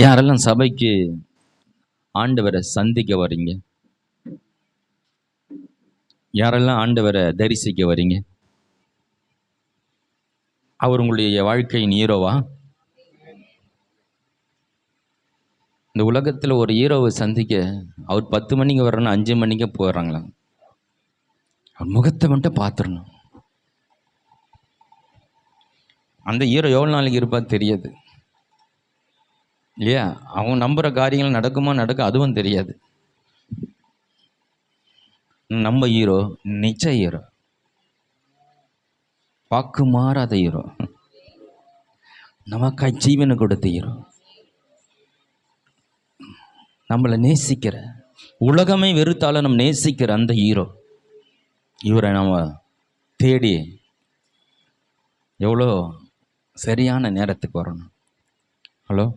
யாரெல்லாம் சபைக்கு ஆண்டவரை சந்திக்க வரீங்க? யாரெல்லாம் ஆண்டவரை தரிசிக்க வரீங்க? அவர் உங்களுடைய வாழ்க்கையின் ஹீரோவா? இந்த உலகத்தில் ஒரு ஹீரோவை சந்திக்க அவர் 10 மணிக்கு வர்றோன்னா 5 மணிக்கு போகிறாங்களாம். அவர் முகத்தை மட்டும் பார்த்துடணும். அந்த ஹீரோ எவ்வளோ நாளைக்கு இருப்பா தெரியாது இல்லையா? அவங்க நம்புகிற காரியங்கள் நடக்குமா அதுவும் தெரியாது. நம்ம ஹீரோ நிஜ ஹீரோ, வாக்கு மாறாத ஹீரோ, நமக்காய் ஜீவனை கொடுத்த ஹீரோ, நம்மளை நேசிக்கிற, உலகமே வெறுத்தாலும் நம்ம நேசிக்கிற அந்த ஹீரோ. இவரை நம்ம தேடி எவ்வளோ சரியான நேரத்துக்கு வரணும். ஹலோ,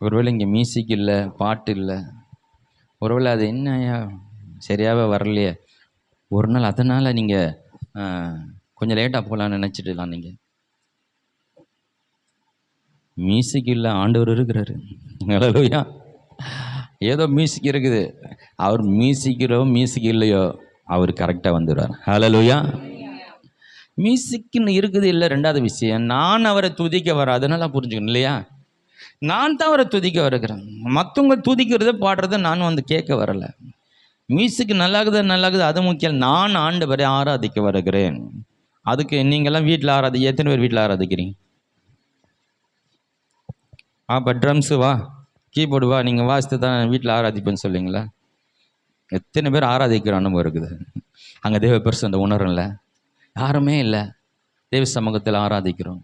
ஒருவேளை இங்கே மியூசிக் இல்லை, பாட்டு இல்லை, ஒருவேளை அது என்னையா சரியாகவே வரலையே, ஒரு நாள் அதனால் நீங்கள் கொஞ்சம் லேட்டாக போகலான்னு நினச்சிட்டுலாம். நீங்கள் மியூசிக் இல்லை, ஆண்டவர் இருக்கிறாரு. ஹல்லேலூயா. ஏதோ மியூசிக் இருக்குது, அவர் மியூசிக் இல்லையோ அவர் கரெக்டாக வந்துடுவார். ஹல்லேலூயா. மியூசிக்னு இருக்குது இல்லை, ரெண்டாவது விஷயம், நான் அவரை துதிக்க வர, அதனால புரிஞ்சுக்கணும் இல்லையா? நான் தான் அவரை துதிக்க வருகிறேன். மற்றவங்க துதிக்கிறத பாடுறத நான் வந்து கேட்க வரலை. மியூசிக் நல்லாகுது அது முக்கியம். நான் ஆண்டவரை ஆராதிக்க வருகிறேன். அதுக்கு நீங்கள்லாம் வீட்டில் எத்தனை பேர் வீட்டில் ஆராதிக்கிறீங்க? அப்போ ட்ரம்ஸு வா, கீபோர்டு வா, நீங்கள் வாசித்து தான் வீட்டில் ஆராதிப்பேன்னு சொல்லிங்களா? எத்தனை பேர் ஆராதிக்கிற அனுபவம் இருக்குது? அங்கே தேவ பிரசன்ன உணரல, யாருமே இல்லை. தேவ சமூகத்தில் ஆராதிக்கிறோம்,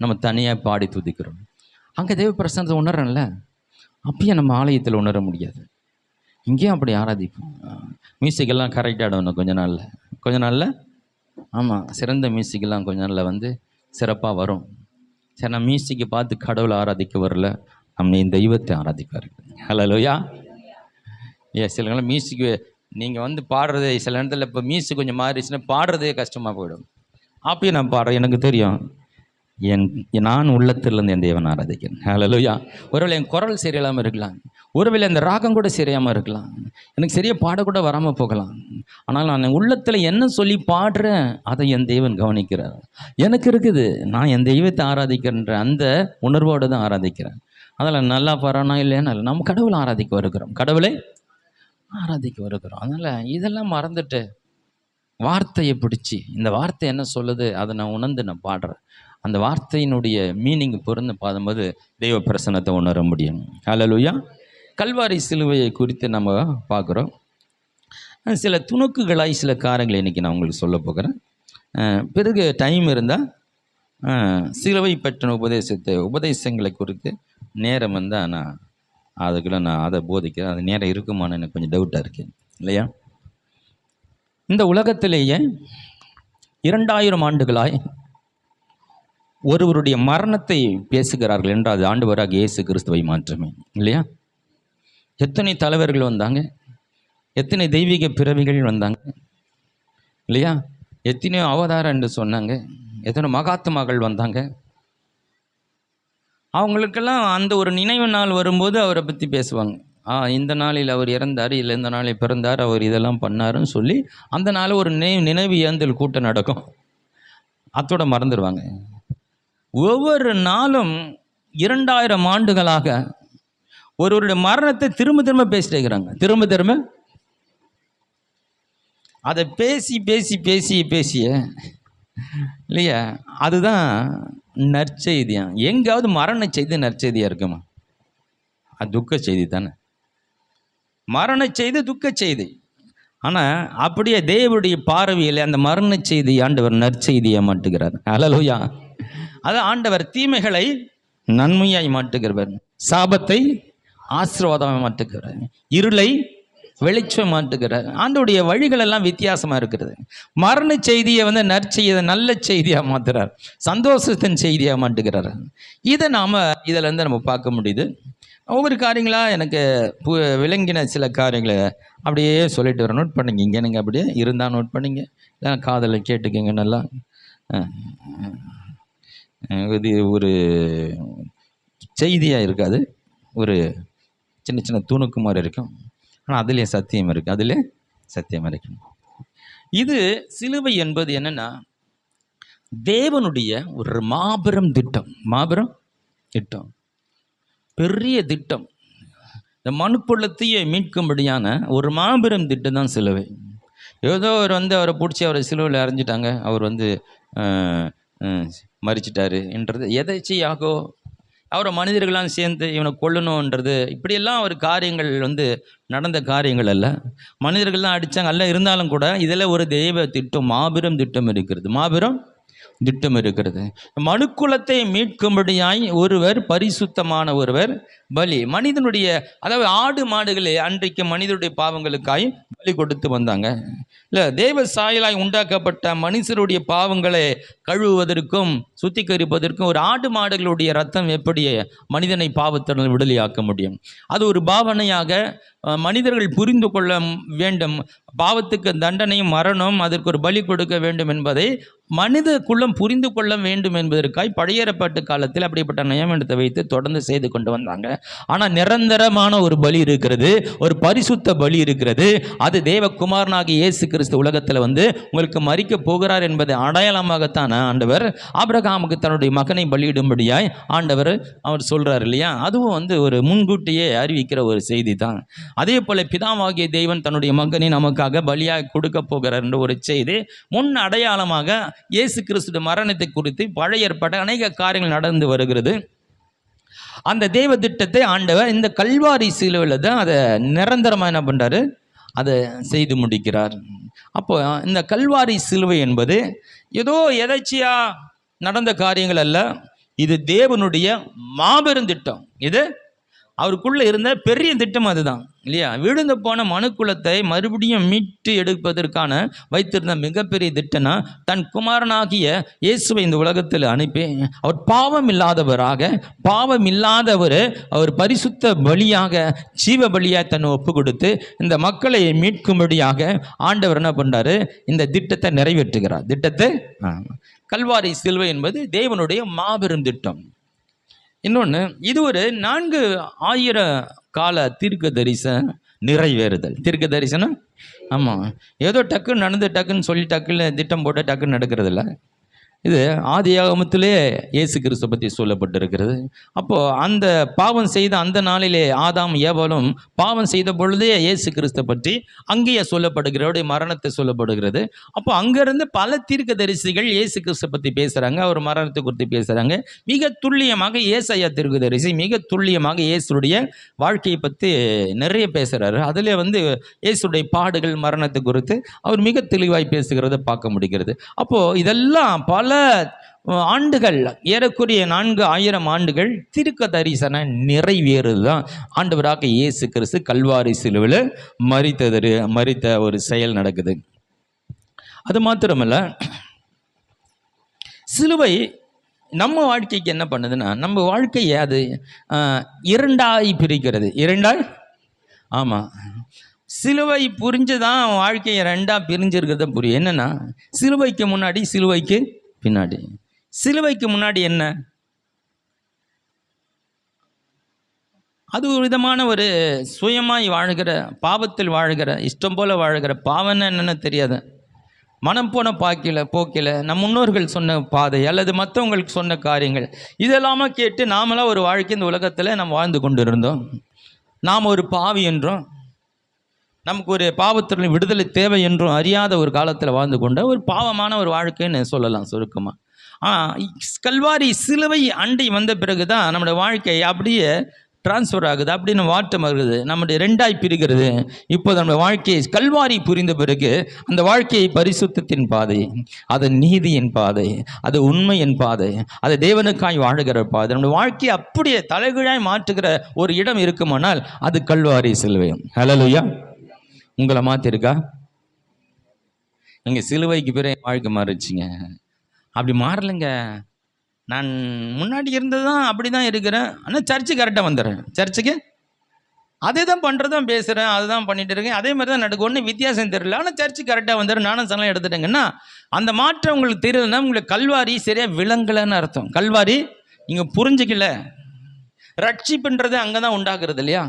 நம்ம தனியாக பாடி துதிக்கிறோம். அங்கே தேவ பிரசன்னத்தை உணரல, அப்பயும் நம்ம ஆலயத்தில் உணர முடியாது. இங்கேயும் அப்படி ஆராதிப்போம். மியூசிக்கெல்லாம் கரெக்டாகிடணும் கொஞ்ச நாளில். ஆமாம், சிறந்த மியூசிக்கெல்லாம் கொஞ்ச நாளில் வந்து சிறப்பாக வரும். சரி, நான் மியூசிக்கை பார்த்து கடவுளை ஆராதிக்க வரல, நம்ம இந்த தெய்வத்தை ஆராதிப்பார். ஹல்லேலூயா. சில நேரம் மியூசிக்கு நீங்கள் வந்து பாடுறது, சில நேரத்தில் இப்போ மியூசிக் கொஞ்சம் மாறிடுச்சுன்னா பாடுறதே கஷ்டமாக போயிடும். அப்பயும் நான் பாடுறேன், எனக்கு தெரியும் நான் உள்ளத்திலேருந்து என் தேவன் ஆராதிக்கிறேன். ஹல்லேலூயா. ஒருவேளை என் குரல் சரியில்லாமல் இருக்கலாம், ஒருவேளை அந்த ராகம் கூட சரியாமல் இருக்கலாம், எனக்கு சரியாக பாடக்கூட வராமல் போகலாம். ஆனால் நான் உள்ளத்தில் என்ன சொல்லி பாடுறேன் அதை என் தேவன் கவனிக்கிறார். எனக்கு இருக்குது, நான் என் தெய்வத்தை ஆராதிக்கிறேன்ற அந்த உணர்வோடு தான் ஆராதிக்கிறேன். அதில் நல்லா பாடுறானா இல்லையா, நம்ம கடவுளை ஆராதிக்க வருகிறோம், கடவுளை ஆராதிக்க வருகிறோம். அதனால் இதெல்லாம் மறந்துட்டு வார்த்தையை பிடிச்சி, இந்த வார்த்தை என்ன சொல்லுது அதை நான் உணர்ந்து நான் பாடுறேன். அந்த வார்த்தையினுடைய மீனிங் பொருந்து பாடும்போது தெய்வ பிரசன்னத்தை உணர முடியும். ஹல்லேலூயா. கல்வாரி சிலுவையை குறித்து நம்ம பார்க்குறோம். சில துணுக்குகளாய் சில காரியங்களை இன்றைக்கி நான் உங்களுக்கு சொல்ல போகிறேன். பிறகு டைம் இருந்தால் சிலுவை பற்றின உபதேசங்களை குறித்து நேரம் வந்தால் நான் அதை போதிக்கிறேன். அது நேரம் இருக்குமான்னு எனக்கு கொஞ்சம் டவுட்டாக இருக்குது இல்லையா? இந்த உலகத்திலேயே 2000 ஆண்டுகளாய் ஒருவருடைய மரணத்தை பேசுகிறார்கள் என்றால் அது ஆண்டவராக இயேசு கிறிஸ்துவை மாற்றமே இல்லையா? எத்தனை தலைவர்கள் வந்தாங்க, எத்தனை தெய்வீக பிறவிகள் வந்தாங்க இல்லையா? எத்தனையோ அவதாரம் என்று சொன்னாங்க, எத்தனை மகாத்மாக்கள் வந்தாங்க. அவங்களுக்கெல்லாம் அந்த ஒரு நினைவு நாள் வரும்போது அவரை பற்றி பேசுவாங்க. இந்த நாளில் அவர் இறந்தார், இல்லை இந்த நாளில் பிறந்தார், அவர் இதெல்லாம் பண்ணாருன்னு சொல்லி அந்த நாள் ஒரு நினைவு ஏந்தல் கூட்டம் நடக்கும். அத்தோட மறந்துடுவாங்க. ஒவ்வொரு நாளும் 2000 ஆண்டுகளாக ஒருவருடைய மரணத்தை திரும்ப பேசிட்டே இருக்கிறாங்க. திரும்ப அதை பேசிய இல்லையா? அதுதான் நற்செய்தியா? எங்காவது மரண செய்தி நற்செய்தியாக இருக்குமா? அது துக்க செய்தி தானே. மரண செய்தி துக்க செய்தி. ஆனால் அப்படியே தேவனுடைய பார்வையில் அந்த மரண செய்தி ஆண்டவர் நற்செய்தியை மாட்டுகிறார். ஹல்லேலூயா. அது ஆண்டவர் தீமைகளை நன்மையாய் மாட்டுகிறவர், சாபத்தை ஆசீர்வாதமாக மாட்டுகிறார், இருளை வெளிச்சம் மாட்டுகிறார். ஆண்டவருடைய வழிகள் எல்லாம் வித்தியாசமாக இருக்கிறது. மரண செய்தியை வந்து நற்செய்தியை நல்ல செய்தியாக மாற்றுறார், சந்தோஷத்தின் செய்தியாக மாட்டுகிறார். இதை நாம் இதிலேருந்து நம்ம பார்க்க முடியுது. ஒவ்வொரு காரியங்களாக எனக்கு விளங்கின சில காரியங்களை அப்படியே சொல்லிட்டு வர நோட் பண்ணிங்க. இங்கே நீங்கள் அப்படியே இருந்தால் நோட் பண்ணிங்க, காதலை கேட்டுக்கங்க. நல்லா இது ஒரு செய்தியாக இருக்காது, ஒரு சின்ன சின்ன துணுக்கு மாதிரி இருக்கும். ஆனால் அதிலே சத்தியம் இருக்குது, அதிலே சத்தியம் இருக்கு. இது சிலுவை என்பது என்னன்னா தேவனுடைய ஒரு மாபெரும் திட்டம், மாபெரும் திட்டம், பெரிய திட்டம். இந்த மனுக்குலத்தையே மீட்கும்படியான ஒரு மாபெரும் திட்டம் தான் சிலுவை. ஏதோ அவர் அவரை பிடிச்சி அவரை சிலுவையில் அரைஞ்சிட்டாங்க, அவர் மறிச்சிட்டாரு என்றது எதேச்சையாகோ அவரை மனிதர்களாம் சேர்ந்து இவனை கொல்லணுன்றது இப்படியெல்லாம் ஒரு காரியங்கள் நடந்த காரியங்கள் அல்ல. மனிதர்கள்லாம் அடித்தாங்க எல்லாம் இருந்தாலும் கூட இதில் ஒரு தெய்வ திட்டம், மாபெரும் திட்டம் இருக்கிறது, மாபெரும் திட்டம் இருக்கிறது. மனுக்குலத்தை மீட்கும்படியாய் ஒருவர், பரிசுத்தமான ஒருவர் பலி. மனிதனுடைய, அதாவது ஆடு மாடுகளே அன்றைக்கு மனிதனுடைய பாவங்களுக்காய் பலி கொடுத்து வந்தாங்க. இல்லை, தேவ சாயலாய் உண்டாக்கப்பட்ட மனுஷருடைய பாவங்களை கழுவுவதற்கும் சுத்திகரிப்பதற்கும் ஒரு ஆடு மாடுகளுடைய ரத்தம் எப்படி மனிதனை பாவத்தினால் விடுதலையாக்க முடியும்? அது ஒரு பாவனையாக மனிதர்கள் புரிந்து கொள்ள வேண்டும். பாவத்துக்கு தண்டனையும் மரணம், அதற்கு ஒரு பலி கொடுக்க வேண்டும் என்பதை மனித குலம் புரிந்து கொள்ள வேண்டும் என்பதற்காய் பழைய ஏற்பாட்டு காலத்தில் அப்படிப்பட்ட நியமனத்தை வைத்து தொடர்ந்து செய்து கொண்டு வந்தாங்க. ஆனால் நிரந்தரமான ஒரு பலி இருக்கிறது, ஒரு பரிசுத்த பலி இருக்கிறது. அது தேவகுமாரனாகிய இயேசு கிறிஸ்து உலகத்தில் உங்களுக்கு மரிக்க போகிறார் என்பதை அடையாளமாகத்தான் ஆண்டவர் ஆபிரகாமுக்கு தன்னுடைய மகனை பலியிடும்படியாய் அவர் சொல்றார் இல்லையா? அதுவும் ஒரு முன்கூட்டியே அறிவிக்கிற ஒரு செய்தி தான். அதே போல பிதாவாகிய தேவன் தன்னுடைய மகனை நமக்காக பலியாக கொடுக்க போகிறார் என்ற ஒரு செய்தி முன் அடையாளமாக இயேசு கிறிஸ்து மரணத்தை குறித்து பழைய ஏற்பாடு அநேக காரியங்கள் நடந்து வருகிறது. அந்த தேவ திட்டத்தை ஆண்டவர் இந்த கல்வாரி சிலுவையில் தான் அதை நிரந்தரமாக என்ன பண்ணுறாரு, அதை செய்து முடிக்கிறார். அப்போ இந்த கல்வாரி சிலுவை என்பது ஏதோ எதாச்சியா நடந்த காரியங்கள் அல்ல, இது தேவனுடைய மாபெரும் திட்டம். இது அவருக்குள்ளே இருந்த பெரிய திட்டம், அதுதான் இல்லையா? விழுந்து போன மனுக்குலத்தை மறுபடியும் மீட்டு எடுப்பதற்கான வைத்திருந்த மிகப்பெரிய திட்டம்னா தன் குமாரனாகிய இயேசுவை இந்த உலகத்தில் அனுப்பி அவர் பாவம் இல்லாதவராக, பாவம் இல்லாதவர் அவர் பரிசுத்த பலியாக, ஜீவ பலியாக தன்னை ஒப்பு கொடுத்து இந்த மக்களை மீட்கும்படியாக ஆண்டவர் என்ன பண்ணுறாரு, இந்த திட்டத்தை நிறைவேற்றுகிறார். திட்டத்தை கல்வாரி சிலுவை என்பது தேவனுடைய மாபெரும் திட்டம். இன்னொன்று, இது ஒரு 4000 கால தீர்க்க தரிசன நிறைவேறுதல். தீர்க்க தரிசனம், ஆமாம், ஏதோ டக்குன்னு நடந்து டக்குன்னு சொல்லி டக்குன்னு திட்டம் போட்டு டக்குன்னு நடக்கிறதில்ல. இது ஆதியாகமத்திலே இயேசு கிறிஸ்துவை பற்றி சொல்லப்பட்டிருக்கிறது. அப்போது அந்த பாவம் செய்த அந்த நாளிலே ஆதாம் ஏவாளும் பாவம் செய்த பொழுதே இயேசு கிறிஸ்துவை பற்றி அங்கேயே சொல்லப்படுகிறவருடைய மரணத்தை சொல்லப்படுகிறது. அப்போ அங்கேருந்து பல தீர்க்கதரிசிகள் இயேசு கிறிஸ்துவை பற்றி பேசுகிறாங்க, அவர் மரணத்தை குறித்து பேசுகிறாங்க. மிக துல்லியமாக ஏசாயா தீர்க்கதரிசி மிக துல்லியமாக இயேசுடைய வாழ்க்கையை பற்றி நிறைய பேசுகிறாரு. அதில் இயேசுடைய பாடுகள், மரணத்தை குறித்து அவர் மிக தெளிவாய் பேசுகிறத பார்க்க முடிகிறது. அப்போது இதெல்லாம் பல ஆண்டுகள், ஏறக்குறைய 4000 ஆண்டுகள் தீர்க்க தரிசன நிறைவேறுதான் ஆண்டவராக இயேசு கிறிஸ்து கல்வாரி சிலுவையில் மரித்த ஒரு செயல் நடக்குது. அது மாத்திரமல்ல, சிலுவை நம்ம வாழ்க்கைக்கு என்ன பண்ணுதுன்னா, நம்ம வாழ்க்கையை அது இரண்டாய் பிரிக்கிறது. ஆமாம், சிலுவை புரிஞ்சுதான் வாழ்க்கையை ரெண்டாக பிரிஞ்சிருக்கிறத புரியும். என்னன்னா, சிலுவைக்கு முன்னாடி, சிலுவைக்கு பின்னாடி. சிலுவைக்கு முன்னாடி என்ன? அது ஒரு விதமான ஒரு சுயமாய் வாழ்கிற, பாவத்தில் வாழ்கிற, இஷ்டம் போல வாழ்கிற, பாவம்னா என்னென்னு தெரியாது, மனம் போன போக்கில் நம் முன்னோர்கள் சொன்ன பாதை அல்லது மற்றவங்களுக்கு சொன்ன காரியங்கள் இதெல்லாம கேட்டு நாமெல்லாம் ஒரு வாழ்க்கை இந்த உலகத்தில் நாம் வாழ்ந்து கொண்டு இருந்தோம். நாம் ஒரு பாவி என்றும், நமக்கு ஒரு பாவத்திற்கு விடுதலை தேவை என்றும் அறியாத ஒரு காலத்தில் வாழ்ந்து கொண்ட ஒரு பாவமான ஒரு வாழ்க்கைன்னு சொல்லலாம் சுருக்கமாக. கல்வாரி சிலுவை அண்டை வந்த பிறகு தான் நம்முடைய வாழ்க்கை அப்படியே டிரான்ஸ்ஃபர் ஆகுது, அப்படின்னு மாற்றம் ஆகுது, நம்முடைய ரெண்டாய் பிரிகிறது. இப்போது நம்முடைய வாழ்க்கையை கல்வாரி புரிந்த பிறகு அந்த வாழ்க்கையை பரிசுத்தத்தின் பாதை, அது நீதியின் பாதை, அது உண்மையின் பாதை, அது தேவனுக்காய் வாழுகிற பாதை, நம்முடைய வாழ்க்கையை அப்படியே தலைகீழாய் மாற்றுகிற ஒரு இடம் இருக்குமானால் அது கல்வாரி சிலுவை. ஹல்லேலூயா! உங்களை மாற்றிருக்கா? நீங்கள் சிலுவைக்கு பிறகு வாழ்க்கை மாறிச்சிங்க? அப்படி மாறலைங்க. நான் முன்னாடி இருந்தது தான் அப்படி தான் இருக்கிறேன், ஆனால் சர்ச்சுக்கு கரெக்டாக வந்துடுறேன். சர்ச்சுக்கு அதே தான் பண்ணுறதான், பேசுகிறேன், அதுதான் பண்ணிட்டு இருக்கேன், அதே மாதிரி தான் நடக்கும், ஒன்றும் வித்தியாசம் தெரியல, ஆனால் சர்ச்சுக்கு கரெக்டாக வந்துடுறேன், நானும் சலம் எடுத்துட்டேங்கன்னா அந்த மாற்றம் உங்களுக்கு தெரியலன்னா உங்களுக்கு கல்வாரி சரியாக விளங்கலைன்னு அர்த்தம். கல்வாரி நீங்கள் புரிஞ்சிக்கல. ரட்சிப்புன்றது அங்கே தான் உண்டாகிறது இல்லையா?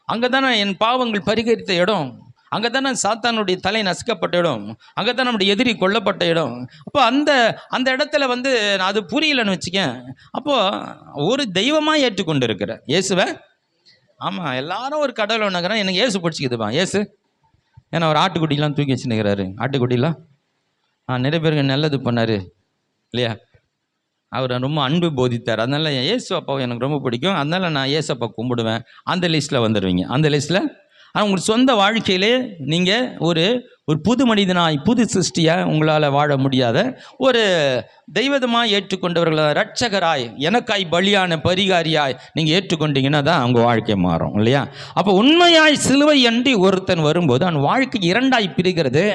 அங்கே தானே என் பாவங்கள் பரிகரித்த இடம், அங்கே தானே சாத்தானுடைய தலை நசுக்கப்பட்ட இடம், அங்கே தான் நம்முடைய எதிரி கொல்லப்பட்ட இடம். அப்போ அந்த அந்த இடத்துல வந்து அது புரியலன்னு வச்சுக்கேன். அப்போது ஒரு தெய்வமாக ஏற்றுக்கொண்டு இருக்கிற இயேசுவை, ஆமாம் எல்லாரும் ஒரு கடவுளை ஒன்றுக்கிறேன், எனக்கு இயேசு பிடிச்சிக்குதுப்பா இயேசு. ஏன்னா அவர் ஆட்டுக்குட்டிலாம் தூக்கி வச்சுன்னுக்கிறாரு, ஆட்டுக்குட்டிலாம் நிறைய பேருக்கு நல்லது பண்ணார் இல்லையா? அவர் ரொம்ப அன்பு போதித்தார். அதனால இயேசு அப்பாவை எனக்கு ரொம்ப பிடிக்கும், அதனால நான் இயேசு அப்பா கும்பிடுவேன். அந்த லிஸ்ட்டில் வந்துடுவீங்க, அந்த லிஸ்ட்டில். ஆனால் உங்கள் சொந்த வாழ்க்கையிலே நீங்கள் ஒரு ஒரு புது மனிதனாய், புது சிருஷ்டியாக உங்களால் வாழ முடியாத ஒரு தெய்வதமாக ஏற்றுக்கொண்டவர்களாக, இரட்சகராய், எனக்காய் பலியான பரிகாரியாய் நீங்கள் ஏற்றுக்கொண்டீங்கன்னா தான் அவங்க வாழ்க்கை மாறும் இல்லையா? அப்போ உண்மையாய் சிலுவை அண்டி ஒருத்தன் வரும்போது அவன் வாழ்க்கை இரண்டாய் பிரிகிறது.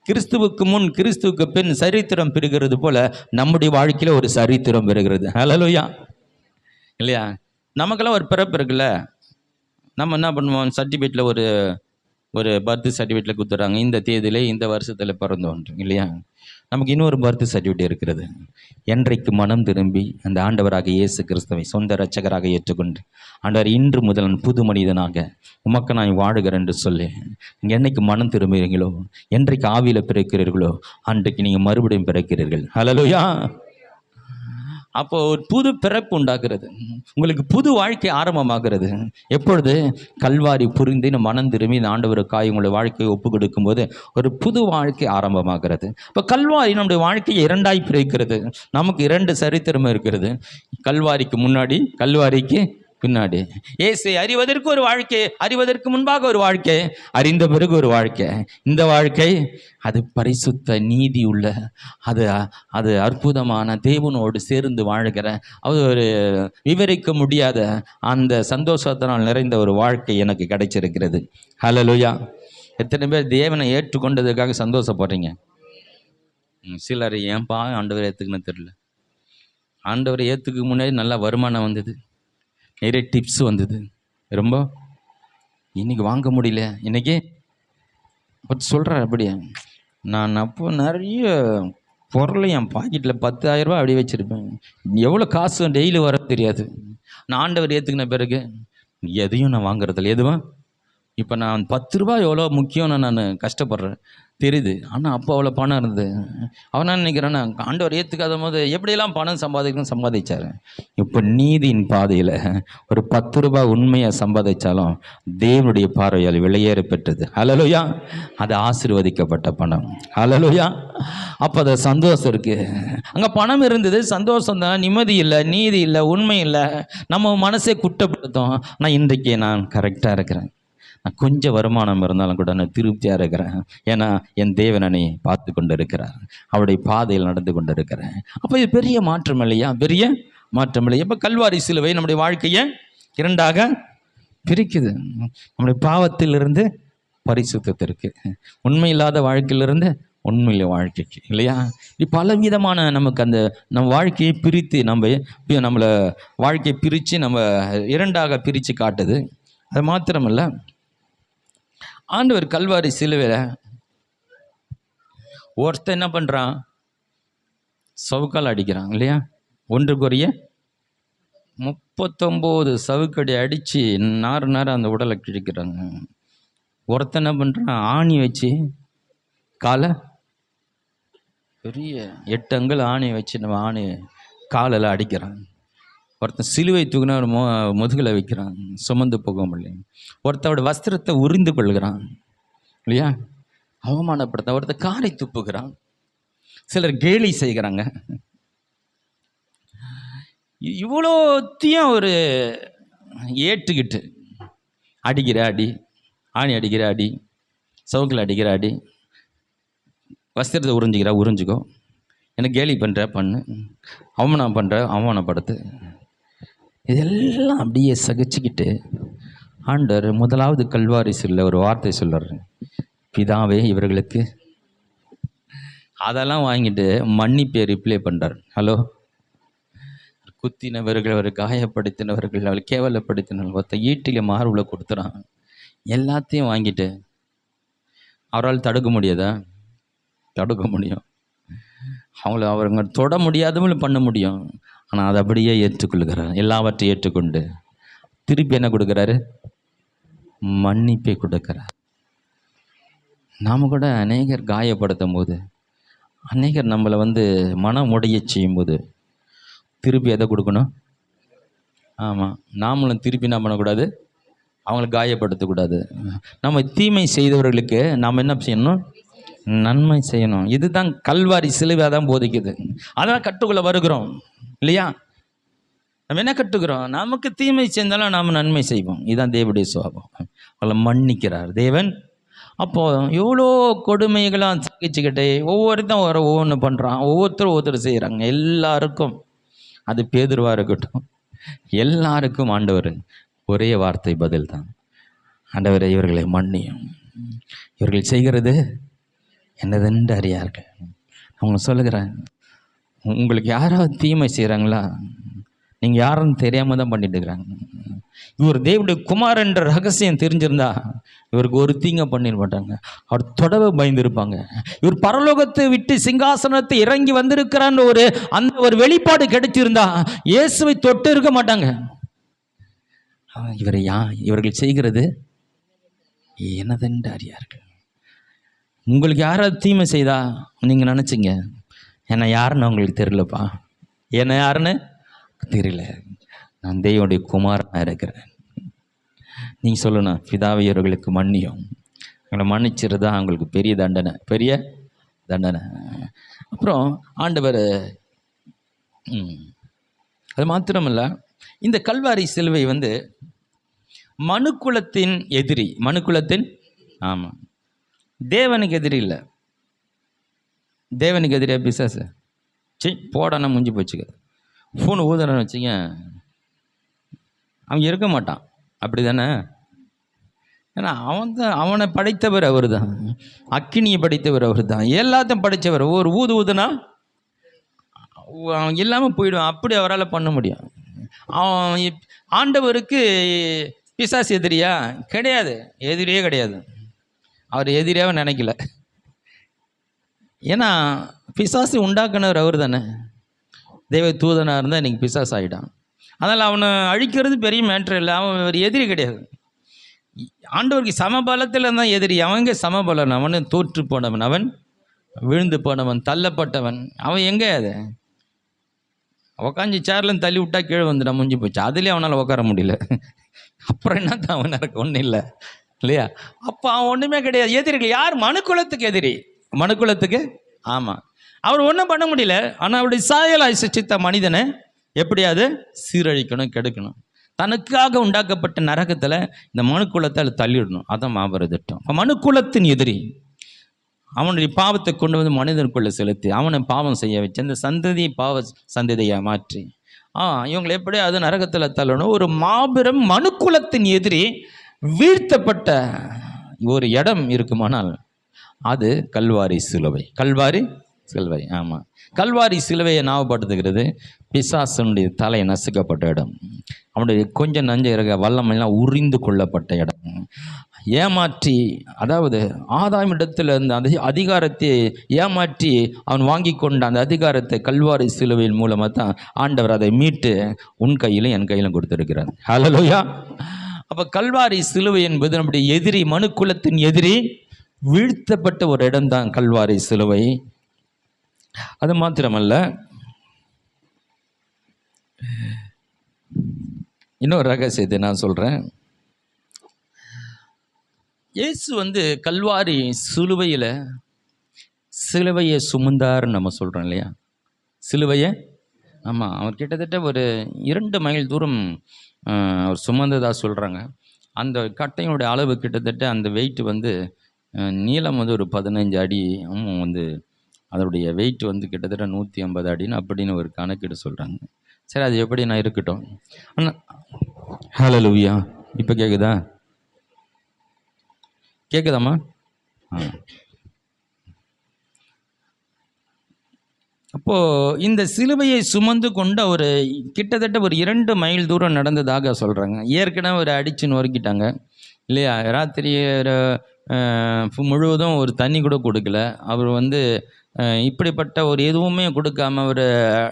கிறிஸ்துவுக்கு முன் கிறிஸ்துவுக்கு பின் சரித்திரம் பெறுகிறது போல நம்முடைய வாழ்க்கையில் ஒரு சரித்திரம் பெறுகிறது. ஹல்லேலூயா இல்லையா? நமக்கெல்லாம் ஒரு பிறப்பு இருக்குல்ல. நம்ம என்ன பண்ணுவோம், சர்டிஃபிகேட்டில் ஒரு பர்த் சர்டிஃபிகேட்டில் கொடுத்துட்றாங்க, இந்த தேதியிலே இந்த வருஷத்தில் பிறந்தோம் இல்லையா? நமக்கு இன்னொரு பர்த் சர்டிஃபிகேட் இருக்கிறது. என்றைக்கு மனம் திரும்பி அந்த ஆண்டவராக இயேசு கிறிஸ்துவை சொந்த இரட்சகராக ஏற்றுக்கொண்டு, ஆண்டவர் இன்று முதல் புது மனிதனாக உமக்கு நான் வாழுகிறேன் என்று சொல்லி நீங்கள் என்னைக்கு மனம் திரும்புகிறீங்களோ, என்றைக்கு ஆவியில் பிறக்கிறீர்களோ, அன்றைக்கு நீங்கள் மறுபடியும் பிறக்கிறீர்கள். ஹல்லேலூயா! அப்போ ஒரு புது பிறப்பு உண்டாகிறது, உங்களுக்கு புது வாழ்க்கை ஆரம்பமாகிறது. எப்பொழுது கல்வாரி புரிந்து மனம் திரும்பி இந்த ஆண்டவருக்காய் உங்களுடைய வாழ்க்கையை ஒப்பு கொடுக்கும் போது ஒரு புது வாழ்க்கை ஆரம்பமாகிறது. இப்போ கல்வாரி நம்முடைய வாழ்க்கையை இரண்டாய் பிரிக்கிறது. நமக்கு இரண்டு சரித்திரம் இருக்கிறது, கல்வாரிக்கு முன்னாடி, கல்வாரிக்கு பின்னாடி. இயேசு அறிவதற்கு ஒரு வாழ்க்கை, அறிவதற்கு முன்பாக ஒரு வாழ்க்கை, அறிந்த பிறகு ஒரு வாழ்க்கை. இந்த வாழ்க்கை அது பரிசுத்த நீதி உள்ள, அது அற்புதமான தேவனோடு சேர்ந்து வாழ்கிற, அது ஒரு விவரிக்க முடியாத அந்த சந்தோஷத்தினால் நிறைந்த ஒரு வாழ்க்கை எனக்கு கிடைச்சிருக்கிறது. ஹல்லேலூயா! எத்தனை பேர் தேவனை ஏற்றுக்கொண்டதுக்காக சந்தோஷப்படுறீங்க? சிலர் ஏன்பா ஆண்டவரை ஏற்றுக்குன்னு தெரியல. ஆண்டவரை ஏற்றுக்கு முன்னாடி நல்லா வருமானம் வந்தது, நிறைய டிப்ஸ் வந்தது, ரொம்ப இன்னைக்கு வாங்க முடியல, இன்னைக்கு பட் சொல்கிறார். அப்படியே நான் அப்போ நிறைய பொருளை என் பாக்கெட்டில் 10,000 ரூபா அப்படியே வச்சுருப்பேன், எவ்வளோ காசு டெய்லி வர தெரியாது. நான் ஆண்டவர் ஏற்றுக்கின பிறகு எதையும் நான் வாங்குறதில்ல. எதுவும் இப்போ நான் 10 ரூபா எவ்வளோ முக்கியம்னு நான் கஷ்டப்படுறேன் தெரியுது. ஆனால் அப்போ அவ்வளோ பணம் இருந்தது. அவன் நான் நினைக்கிறேன்னா ஆண்டவர் ஏற்றுக்காத போது எப்படியெல்லாம் பணம் சம்பாதிச்சார். இப்போ நீதியின் பாதையில் ஒரு 10 ரூபா உண்மையாக சம்பாதிச்சாலும் தேவனுடைய பார்வையால் விலையேற பெற்றது. ஹல்லேலூயா! அது ஆசீர்வதிக்கப்பட்ட பணம். ஹல்லேலூயா! அப்போ அது சந்தோஷம் இருக்குது. அங்கே பணம் இருந்தது, சந்தோஷம் தான், நிம்மதி இல்லை, நீதி இல்லை, உண்மை இல்லை, நம்ம மனசே குற்றப்படுத்தும். ஆனால் இன்றைக்கு நான் கரெக்டாக இருக்கிறேன், நான் கொஞ்சம் வருமானம் இருந்தாலும் கூட நான் திருப்தியாக இருக்கிறேன். ஏன்னா என் தேவனனை பார்த்து கொண்டு இருக்கிறார், அவருடைய பாதையில் நடந்து கொண்டு இருக்கிறேன். அப்போ இது பெரிய மாற்றம் இல்லையா? பெரிய மாற்றம் இல்லை. இப்போ கல்வாரி சிலுவை நம்முடைய வாழ்க்கையை இரண்டாக பிரிக்குது. நம்முடைய பாவத்திலிருந்து பரிசுத்தத்திற்கு, உண்மை இல்லாத வாழ்க்கையிலிருந்து உண்மையில வாழ்க்கைக்கு இல்லையா? இப்படி பலவிதமான நமக்கு அந்த நம்ம வாழ்க்கையை பிரித்து நம்மளை வாழ்க்கையை பிரித்து நம்ம இரண்டாக பிரித்து காட்டுது. அது மாத்திரமல்ல, ஆண்டவர் கல்வாரி சிலுவையில் ஒருத்தன் என்ன பண்ணுறான், சவுக்கால் அடிக்கிறான் இல்லையா? 1 Corinthians 39 சவுக்கடி அடித்து நார் அந்த உடலை கிழிக்கிறாங்க. ஒருத்தன் என்ன பண்ணுறான், ஆணி வச்சு காலை, பெரிய 8 அங்குல ஆணி வச்சு நம்ம ஆணி காலில் அடிக்கிறான். ஒருத்தன் சிலுவை தூக்கினா ஒரு முதுகில் வைக்கிறான், சுமந்து போக முடியல. ஒருத்தோட வஸ்திரத்தை உரிந்து கொள்கிறான் இல்லையா? அவமானப்படுத்த. ஒருத்தர் காரை துப்புகிறான். சிலர் கேலி செய்கிறாங்க. இவ்வளோத்தையும் ஒரு ஏற்றுக்கிட்டு அடிக்கிற அடி, ஆணி அடிக்கிற அடி, சவுக்கில் அடிக்கிற அடி, வஸ்திரத்தை உறிஞ்சிக்கோ, எனக்கு கேலி பண்ணுற பண்ணு, அவமானம் பண்ணுற அவமானப்படுத்து, இதெல்லாம் அப்படியே சகிச்சுக்கிட்டு ஆண்டவர் முதலாவது கல்வாரி சிலுவையில் ஒரு வார்த்தை சொல்கிறார், பிதாவே இவர்களுக்கு, அதெல்லாம் வாங்கிட்டு மன்னிப்பை ரிப்ளை பண்ணுறார். ஹலோ, குத்தினவர்கள், அவர் காயப்படுத்தினவர்கள், அவள் கேவலப்படுத்தினவர்கள், ஒருத்த ஈட்டில மார்புல கொடுத்துறான். எல்லாத்தையும் வாங்கிட்டு அவரால் தடுக்க முடியாதா? தடுக்க முடியும். அவங்க தொட முடியாதவங்களும் பண்ண முடியும். ஆனால் அதை அப்படியே ஏற்றுக்கொள்கிறார். எல்லாவற்றையும் ஏற்றுக்கொண்டு திருப்பி என்ன கொடுக்குறாரு? மன்னிப்பை கொடுக்குறார். நாம் கூட அநேகர் காயப்படுத்தும் போது, அநேகர் நம்மளை மனம் உடைய செய்யும்போது திருப்பி எதை கொடுக்கணும்? ஆமாம், நாமளும் திருப்பி என்ன பண்ணக்கூடாது? அவங்களை காயப்படுத்தக்கூடாது. நம்ம தீமை செய்தவர்களுக்கு நாம் என்ன செய்யணும்? நன்மை செய்யணும். இதுதான் கல்வாரி சிலுவை தான் போதிக்குது. அதான் கட்டுக்குள்ளே வருகிறோம் இல்லையா? நம்ம என்ன கட்டுக்கிறோம்? நமக்கு தீமை செஞ்சாலும் நாம் நன்மை செய்வோம். இதுதான் தேவனுடைய சுபாவம். அவளை மன்னிக்கிறார் தேவன். அப்போது எவ்வளோ கொடுமைகளாம் சகிச்சுக்கிட்டே ஒவ்வொருத்தன் ஒவ்வொன்று பண்ணுறான், ஒவ்வொருத்தரும் செய்கிறாங்க. எல்லாருக்கும், அது பேதுருவாக இருக்கட்டும், எல்லாருக்கும் ஆண்டவர் ஒரே வார்த்தை பதில் தான். ஆண்டவரை இவர்களை மன்னியும், இவர்கள் செய்கிறது என்னதென்று அறியார்கள். அவங்க சொல்லுகிறேன், உங்களுக்கு யாராவது தீமை செய்கிறாங்களா? நீங்கள் யாருன்னு தெரியாமல் தான் பண்ணிட்டு இருக்கிறாங்க. இவர் தேவனுடைய குமார் என்ற ரகசியம் தெரிஞ்சிருந்தா இவருக்கு ஒரு தீங்க பண்ணிட மாட்டாங்க. அவர் தொடவை பயந்துருப்பாங்க. இவர் பரலோகத்தை விட்டு சிங்காசனத்தை இறங்கி வந்திருக்கிறான்னு ஒரு வெளிப்பாடு கிடைச்சிருந்தா இயேசுவை தொட்டு இருக்க மாட்டாங்க. இவர்கள் செய்கிறது என்னதென்று அறியார்கள். உங்களுக்கு யாராவது தீமை செய்தா நீங்கள் நினச்சிங்க, என்னை யாருன்னு உங்களுக்கு தெரியலப்பா, என்னை யாருன்னு தெரியல, நான் தேவனுடைய குமாரனாக இருக்கிறேன். நீங்கள் சொல்லணும், பிதாவை இவர்களுக்கு மன்னியும். அவங்களை மன்னிச்சிருந்தா அவங்களுக்கு பெரிய தண்டனை. அப்புறம் ஆண்டவர் அது மாத்திரமல்ல, இந்த கல்வாரி சிலுவை மனுக்குலத்தின் எதிரி. ஆமாம், தேவனுக்கு எதிரி இல்லை. தேவனுக்கு எதிரியா பிசாசு? போடானா முடிஞ்சு போச்சுக்க. ஃபோன் ஊதுறன்னு வச்சுங்க, அவன் இருக்க மாட்டான். அப்படி தானே? ஏன்னா அவனை படைத்தவர் அவர் தான், அக்கினியை படைத்தவர் அவர் தான், எல்லாத்தையும் படைத்தவர். ஒரு ஊதுனா அவன் இல்லாமல் போயிடுவான். அப்படி அவரால் பண்ண முடியும். அவன் ஆண்டவருக்கு பிசாசு எதிரியா? கிடையாது, எதிரியே கிடையாது. அவர் எதிரியாவே நினைக்கல. ஏன்னா பிசாசு உண்டாக்குனவர் அவர் தானே. தெய்வ தூதனாக இருந்தால் இன்றைக்கி பிசாசு ஆகிட்டான். அதனால் அவனை அழிக்கிறது பெரிய மேட்ரு இல்லை. அவன் ஒரு எதிரி கிடையாது. ஆண்டவருக்கு சமபலத்தில் தான் எதிரி. அவன் எங்கே சமபலன்? அவனு தோற்று போனவன், அவன் விழுந்து போனவன், தள்ளப்பட்டவன். அவன் எங்கே? அது உக்காஞ்சி சேர்லேருந்து தள்ளி விட்டா கீழே வந்துட்டான், முடிஞ்சு போச்சு. அதுலேயே அவனால் உட்கார முடியல. அப்புறம் என்ன தான் அவன் எனக்கு ஒன்றும் இல்லை இல்லையா? அப்போ அவன் ஒன்றுமே கிடையாது. எதிரிகள் யார்? மனுக்குலத்துக்கு எதிரி. மனுக்குலத்துக்கு. ஆமாம், அவர் ஒன்றும் பண்ண முடியல. ஆனால் அவருடைய சாயலாய் சிருஷ்டித்த மனிதனை எப்படியாவது சீரழிக்கணும், கெடுக்கணும். தனக்காக உண்டாக்கப்பட்ட நரகத்தில் இந்த மனுக்குலத்தை தள்ளிடணும். அதான் மாபெரும் திட்டம். இப்போ மனுக்குலத்தின் எதிரி அவனுடைய பாவத்தை கொண்டு மனிதனுக்குள்ளே செலுத்தி அவனை பாவம் செய்ய வச்சு அந்த சந்ததியை பாவ சந்ததியை மாற்றி இவங்களை எப்படியாவது நரகத்தில் தள்ளணும். ஒரு மாபெரும் மனுக்குலத்தின் எதிரி வீழ்த்தப்பட்ட ஒரு இடம் இருக்குமானால் அது கல்வாரி சிலுவை. கல்வாரி சிலுவை. ஆமாம், கல்வாரி சிலுவையை ஞாபகப்படுத்துகிறது பிசாசனுடைய தலை நசுக்கப்பட்ட இடம். அவனுடைய கொஞ்சம் நஞ்ச இருக்க வல்லமெல்லாம் உறிந்து கொள்ளப்பட்ட இடம். ஏமாற்றி, அதாவது ஆதாமிடத்தில் அந்த அதிகாரத்தை ஏமாற்றி அவன் வாங்கி கொண்ட அந்த அதிகாரத்தை கல்வாரி சிலுவையின் மூலமாக தான் ஆண்டவர் அதை மீட்டு உன் கையிலும் என் கையிலும் கொடுத்துருக்கிறார். ஹல்லேலூயா. அப்போ கல்வாரி சிலுவை என்பது நம்முடைய எதிரி, மனுக்குலத்தின் எதிரி வீழ்த்தப்பட்ட ஒரு இடம்தான் கல்வாரி சிலுவை. அது மாத்திரமல்ல, இன்னொரு ரகசியத்தை நான் சொல்கிறேன். இயேசு கல்வாரி சிலுவையை சுமந்தார்னு நம்ம சொல்கிறோம் இல்லையா? சிலுவையை. ஆமாம், அவர் கிட்டத்தட்ட ஒரு 2 மைல் தூரம் அவர் சுமந்ததாக சொல்கிறாங்க. அந்த கட்டையினுடைய அளவு கிட்டத்தட்ட அந்த வெயிட் நீளம் ஒரு 15 அடி, அதோடைய வெயிட் கிட்டத்தட்ட 150 அடின்னு அப்படின்னு ஒரு கணக்கீடு சொல்கிறாங்க. சரி, அது எப்படி நான் இருக்கட்டும். ஆனால் ஹல்லேலூயா. இப்போ கேட்குதாம்மா? அப்போது இந்த சிலுவையை சுமந்து கொண்டு ஒரு கிட்டத்தட்ட ஒரு 2 மைல் தூரம் நடந்ததாக சொல்கிறாங்க. ஏற்கனவே ஒரு அடிச்சு நொறுக்கிட்டாங்க இல்லையா? ராத்திரி முழுவதும் ஒரு தண்ணி கூட கொடுக்கல. அவர் இப்படிப்பட்ட ஒரு எதுவுமே கொடுக்காம அவரை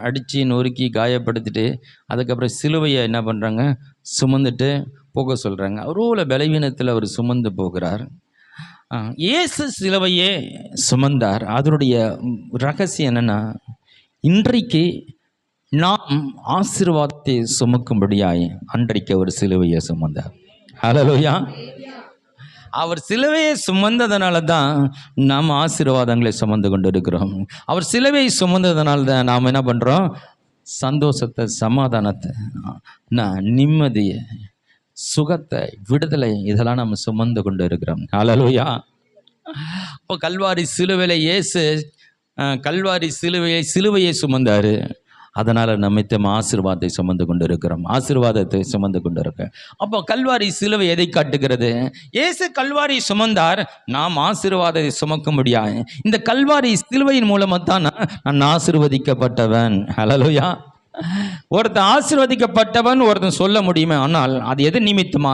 அடித்து நொறுக்கி காயப்படுத்திட்டு அதுக்கப்புறம் சிலுவையை என்ன பண்ணுறாங்க, சுமந்துட்டு போக சொல்கிறாங்க. அவரோட பலவீனத்தில் அவர் சுமந்து போகிறார். இயேசு சிலுவையே சுமந்தார். அதனுடைய ரகசியம் என்னென்னா, இன்றைக்கு நாம் ஆசீர்வாதத்தை சுமக்கும்படியாய் அன்றைக்கு அவர் சிலுவையை சுமந்தார். ஹல்லேலூயா. அவர் சிலுவையை சுமந்ததுனால தான் நாம் ஆசீர்வாதங்களை சுமந்து கொண்டு இருக்கிறோம். அவர் சிலுவையை சுமந்ததுனால தான் நாம் என்ன பண்ணுறோம், சந்தோஷத்தை, சமாதானத்தை, நிம்மதியை, சுகத்தை, விடுதலை இதெல்லாம் நம்ம சுமந்து கொண்டு இருக்கிறோம். ஹல்லேலூயா. இப்போ கல்வாரி சிலுவையில் இயேசு கல்வாரி சிலுவையை சுமந்தார். அதனால் நம்மித்தம் ஆசீர்வாதத்தை சுமந்து கொண்டு இருக்கிறோம், ஆசீர்வாதத்தை சுமந்து கொண்டு இருக்கோம். அப்போ கல்வாரி சிலுவை எதை காட்டுகிறது? இயேசு கல்வாரி சுமந்தார், நாம் ஆசீர்வாதத்தை சுமக்க முடியாது. இந்த கல்வாரி சிலுவையின் மூலமாக தான் நான் ஆசீர்வதிக்கப்பட்டவன். ஹல்லேலூயா. ஒருத்தன் ஆசீர்வதிக்கப்பட்டவன் ஒருத்தன் சொல்ல முடியுமே, ஆனால் அது எது நிமித்தமா?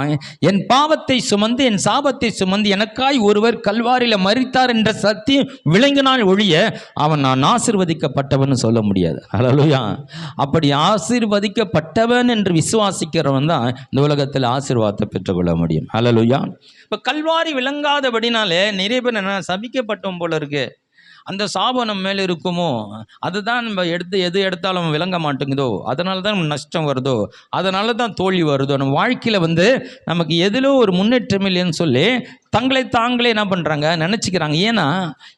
என் பாவத்தை சுமந்து என் சாபத்தை சுமந்து எனக்காய் ஒருவர் கல்வாரியில் மரித்தார் என்ற சத்தியம் விளங்கினால் ஒழிய அவன் நான் ஆசீர்வதிக்கப்பட்டவன் சொல்ல முடியாது. ஹல்லேலூயா. அப்படி ஆசீர்வதிக்கப்பட்டவன் என்று விசுவாசிக்கிறவன் தான் இந்த உலகத்தில் ஆசீர்வாதத்தை பெற்றுக்கொள்ள முடியும். ஹல்லேலூயா. இப்போ கல்வாரி விளங்காதபடினாலே நிறைய பேர் என்ன சபிக்கப்பட்டோம் போல இருக்கு, அந்த சாபம் நம்ம மேலே இருக்குமோ, அதுதான் நம்ம எது எடுத்தாலும் விளங்க மாட்டேங்குதோ, அதனால தான் நம்ம நஷ்டம் வருதோ, அதனால தான் தோல்வி வருதோ, நம்ம வாழ்க்கையில் நமக்கு எதிலோ ஒரு முன்னேற்றம் இல்லைன்னு சொல்லி தங்களை தாங்களே என்ன பண்ணுறாங்க, நினச்சிக்கிறாங்க. ஏன்னா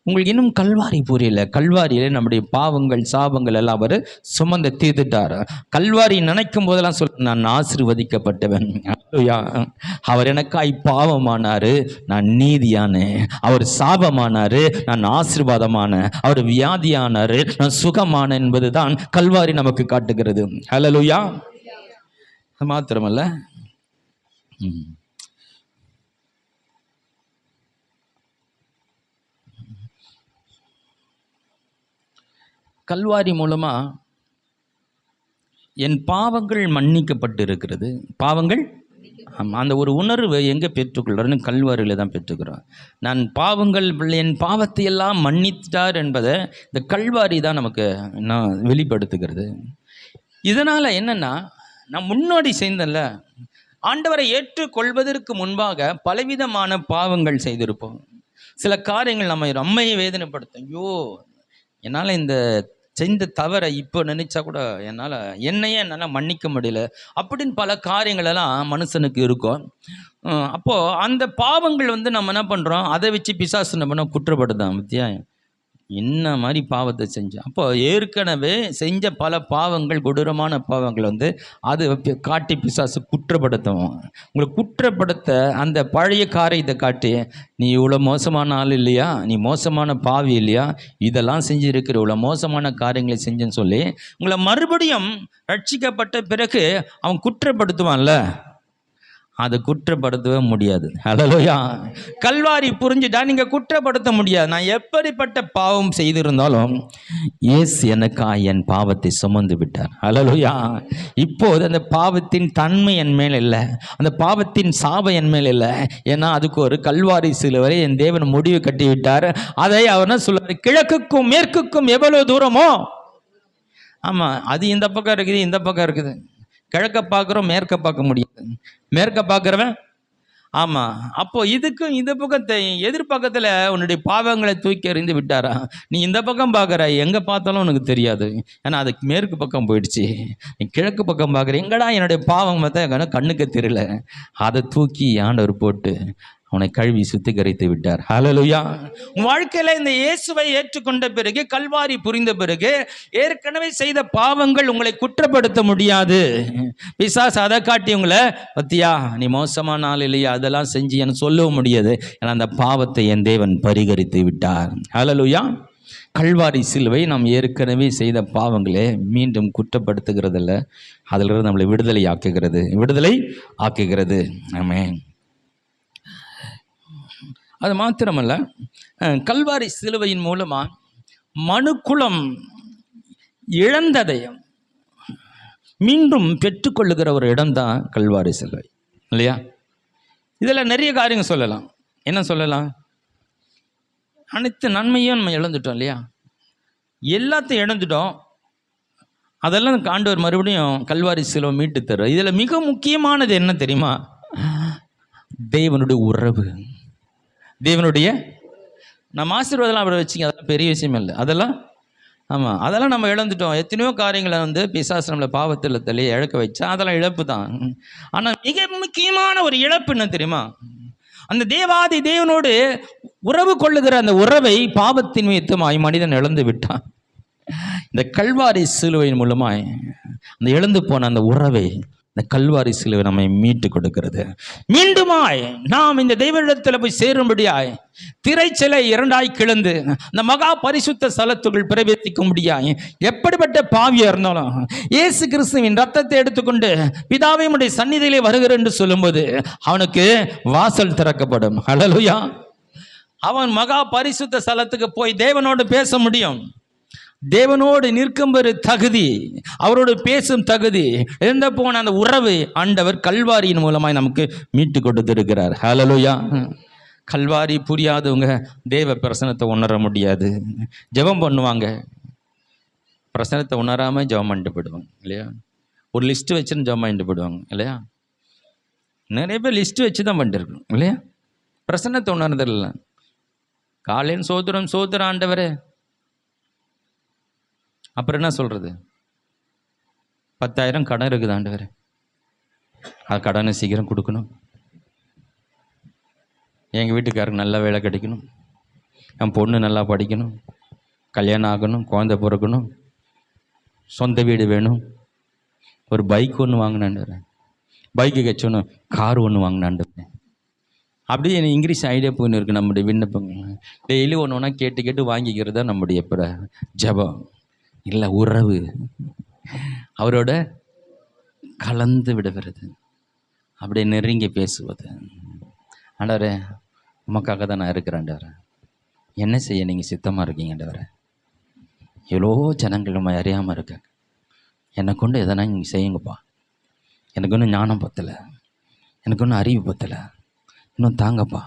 உங்களுக்கு இன்னும் கல்வாரி புரியல. கல்வாரியில் நம்முடைய பாவங்கள் சாபங்கள் எல்லாம் அவர் சுமந்து தீர்த்துட்டார். கல்வாரி நினைக்கும் போதெல்லாம் நான் ஆசீர்வதிக்கப்பட்டவன். அவர் எனக்காய் பாவமானார், நான் நீதியானேன். அவர் சாபமானார், நான் ஆசீர்வாதமான. அவர் வியாதியானார், நான் சுகமான என்பது தான் கல்வாரி நமக்கு காட்டுகிறது. ஹல்லேலூயா. மாத்திரமல்ல, கல்வாரி மூலமா என் பாவங்கள் மன்னிக்கப்பட்டு இருக்கிறது. பாவங்கள், அந்த ஒரு உணர்வு எங்கே பெற்றுக்கொள்கிறோன்னு கல்வாரியில் தான் பெற்றுக்கிறோம். நான் பாவங்கள், என் பாவத்தை எல்லாம் மன்னித்தார் என்பதை இந்த கல்வாரி தான் நமக்கு வெளிப்படுத்துகிறது. இதனால் என்னென்னா, நான் முன்னாடி செய்தல ஆண்டவரை ஏற்றுக்கொள்வதற்கு முன்பாக பலவிதமான பாவங்கள் செய்திருப்போம். சில காரியங்கள் நம்மையை வேதனைப்படுத்தும். ஐயோ, என்னால் இந்த செஞ்ச தவறை இப்போ நினைச்சா கூட என்னையே என்னால் மன்னிக்க முடியல அப்படின்னு பல காரியங்களெல்லாம் மனுஷனுக்கு இருக்கும். அப்போது அந்த பாவங்கள் நம்ம என்ன பண்ணுறோம், அதை வச்சு பிசாசு என்ன பண்ண குற்றப்படுதான். பத்தியா, என்ன மாதிரி பாவத்தை செஞ்சோம். அப்போ ஏற்கனவே செஞ்ச பல பாவங்கள், கொடூரமான பாவங்கள் அது காட்டி பிசாசு குற்றப்படுத்தும். உங்களை குற்றப்படுத்த அந்த பழைய காரியத்தை காட்டி, நீ இவ்வளோ மோசமான ஆள் இல்லையா, நீ மோசமான பாவி இல்லையா, இதெல்லாம் செஞ்சுருக்கிற, இவ்வளோ மோசமான காரியங்களை செஞ்சேன்னு சொல்லி உங்களை மறுபடியும் ரட்சிக்கப்பட்ட பிறகு அவன் குற்றப்படுத்துவான்ல, அதை குற்றப்படுத்தவே முடியாது. ஹல்லேலூயா. கல்வாரி புரிஞ்சுட்டா நீங்கள் குற்றப்படுத்த முடியாது. நான் எப்படிப்பட்ட பாவம் செய்திருந்தாலும் இயேசு எனக்காக என் பாவத்தை சுமந்து விட்டார். ஹல்லேலூயா. இப்போது அந்த பாவத்தின் தன்மை என் மேல் இல்லை, அந்த பாவத்தின் சாபம் என் மேல் இல்லை. ஏன்னா அதுக்கு ஒரு கல்வாரி சிலுவை என் தேவன் முடிவு கட்டி விட்டார். அதை அவர் சொல்லுவார், கிழக்குக்கும் மேற்குக்கும் எவ்வளோ தூரமோ. ஆமாம், அது இந்த பக்கம் இருக்குது, இந்த பக்கம் இருக்குது. கிழக்க பார்க்குறோம், மேற்க பார்க்க முடியாது. மேற்க பார்க்குறவன், ஆமாம், அப்போ இதுக்கும் இந்த பக்கத்தை எதிர்பக்கத்தில் உன்னுடைய பாவங்களை தூக்கி எறிந்து விட்டாரா. நீ இந்த பக்கம் பார்க்குற, எங்கே பார்த்தாலும் உனக்கு தெரியாது. ஏன்னா அதுக்கு மேற்கு பக்கம் போயிடுச்சு. நீ கிழக்கு பக்கம் பார்க்குற, எங்கடா என்னுடைய பாவம் பார்த்தா கண்ணுக்கு தெரியல. அதை தூக்கி ஆண்டவர் போட்டு அவனை கழுவி சுத்திகரித்து விட்டார். ஹல்லேலூயா. வாழ்க்கையில் இந்த இயேசுவை ஏற்றுக்கொண்ட பிறகு, கல்வாரி புரிந்த பிறகு, ஏற்கனவே செய்த பாவங்கள் உங்களை குற்றப்படுத்த முடியாது. பிசாசு அதை காட்டி உங்களை, பத்தியா நீ மோசமான ஆள் இல்லையா, அதெல்லாம் செஞ்சு எனக்கு சொல்லவும் முடியாது. ஏன்னா அந்த பாவத்தை என் தேவன் பரிகரித்து விட்டார். ஹல்லேலூயா. கல்வாரி சிலுவை நாம் ஏற்கனவே செய்த பாவங்களே மீண்டும் குற்றப்படுத்துகிறதில்ல, அதிலிருந்து நம்மளை விடுதலை ஆக்குகிறது. ஆமென். அது மாத்திரமல்ல, கல்வாரி சிலுவையின் மூலமாக மனுக்குலம் இழந்ததை மீண்டும் பெற்றுக்கொள்ளுகிற ஒரு இடம்தான் கல்வாரி சிலுவை, இல்லையா? இதில் நிறைய காரியங்கள் சொல்லலாம். என்ன சொல்லலாம்? அனைத்து நன்மையும் நம்ம இழந்துட்டோம், இல்லையா? எல்லாத்தையும் இழந்துட்டோம். அதெல்லாம் ஆண்டவர் மறுபடியும் கல்வாரி சிலுவை மீட்டு தரும். இதில் மிக முக்கியமானது என்ன தெரியுமா? தேவனுடைய உறவு. தேவனுடைய நம்ம ஆசீர்வாதம்லாம் அவரை வச்சுங்க, அதெல்லாம் பெரிய விஷயம் இல்லை. அதெல்லாம் ஆமாம், அதெல்லாம் நம்ம இழந்துட்டோம். எத்தனையோ காரியங்களை பிசாசு நம்மளை பாவத்தில் தள்ளி இழக்க வச்சா அதெல்லாம் இழப்பு தான். ஆனால் மிக முக்கியமான ஒரு இழப்பு என்ன தெரியுமா? அந்த தேவாதி தேவனோடு உறவு கொள்ளுகிற அந்த உறவை பாவத்தின் நிமித்தமாய் மனிதன் இழந்து விட்டான். இந்த கல்வாரி சிலுவையின் மூலமாய் அந்த இழந்து போன அந்த உறவை இந்த கல்வாரி சிலுவை நம்மை மீட்டு கொடுக்கிறது. மீண்டுமாய் நாம் இந்த தெய்வனிடத்தில் போய் சேரும்படியாய் திரைச்சிலை இரண்டாய் கிளந்து இந்த மகா பரிசுத்த ஸ்தலத்துக்குள் பிரவேசிக்க முடியாய் எப்படிப்பட்ட பாவியா இருந்தாலும் இயேசு கிறிஸ்துவின் ரத்தத்தை எடுத்துக்கொண்டு பிதாவே உம்முடைய சந்நிதியிலே வருகிற என்று சொல்லும்போது அவனுக்கு வாசல் திறக்கப்படும். ஹல்லேலூயா. அவன் மகா பரிசுத்த ஸ்தலத்துக்கு போய் தேவனோடு பேச முடியும். தேவனோடு நிற்கும் ஒரு தகுதி, அவரோடு பேசும் தகுதி, இழந்து போன அந்த உறவு ஆண்டவர் கல்வாரியின் மூலமாய் நமக்கு மீட்டு கொடுத்திருக்கிறார். ஹல்லேலூயா. கல்வாரி புரியாதவங்க தேவ பிரசனத்தை உணர முடியாது. ஜெபம் பண்ணுவாங்க, பிரசனத்தை உணராமல் ஜெபம் பண்ணிட்டு போயிடுவாங்க இல்லையா? ஒரு லிஸ்ட்டு வச்சுன்னு ஜெபம் பண்ணிட்டு போயிடுவாங்க இல்லையா? நிறைய பேர் லிஸ்ட்டு வச்சு தான் பண்ணிட்டு இருக்கணும் இல்லையா? பிரசனத்தை உணர்றதில்லை. காலையில் சோதரம் சோதர ஆண்டவரே, அப்புறம் என்ன சொல்கிறது? 10,000 கடன் இருக்குது ஆண்டவரே, அது கடனை சீக்கிரம் கொடுக்கணும். எங்கள் வீட்டுக்காரருக்கு நல்ல வேலை கிடைக்கணும், என் பொண்ணு நல்லா படிக்கணும், கல்யாணம் ஆகணும், குழந்தை பிறக்கணும், சொந்த வீடு வேணும், ஒரு பைக் ஒன்று வாங்கினாண்டவரே, பைக்கு கச்சோன்னு கார் ஒன்று வாங்கினாண்டவரே. அப்படியே எனக்கு இங்கிலீஷ் ஐடியா போயின்னு இருக்குது. நம்முடைய விண்ணப்பங்கள் டெய்லி ஒன்று ஒன்றா கேட்டு கேட்டு வாங்கிக்கிறது தான் நம்முடைய ஜெபம் இல்லை, உறவு அவரோட கலந்து விடுகிறது, அப்படியே நெருங்கி பேசுவது. ஆண்டவரே, உமக்காக தான் நான் இருக்கிறேன் ஆண்டவரே, என்ன செய்ய நீங்கள் சித்தமாக இருக்கீங்க ஆண்டவரே? எவ்வளோ ஜனங்கள் நம்ம அறியாமல் இருக்காங்க, என்னை கொண்டு எதனா நீங்கள் செய்யுங்கப்பா. எனக்கு ஒன்றும் ஞானம் பத்தலை, எனக்கு ஒன்றும் அறிவு பத்தலை, இன்னும் தாங்கப்பா,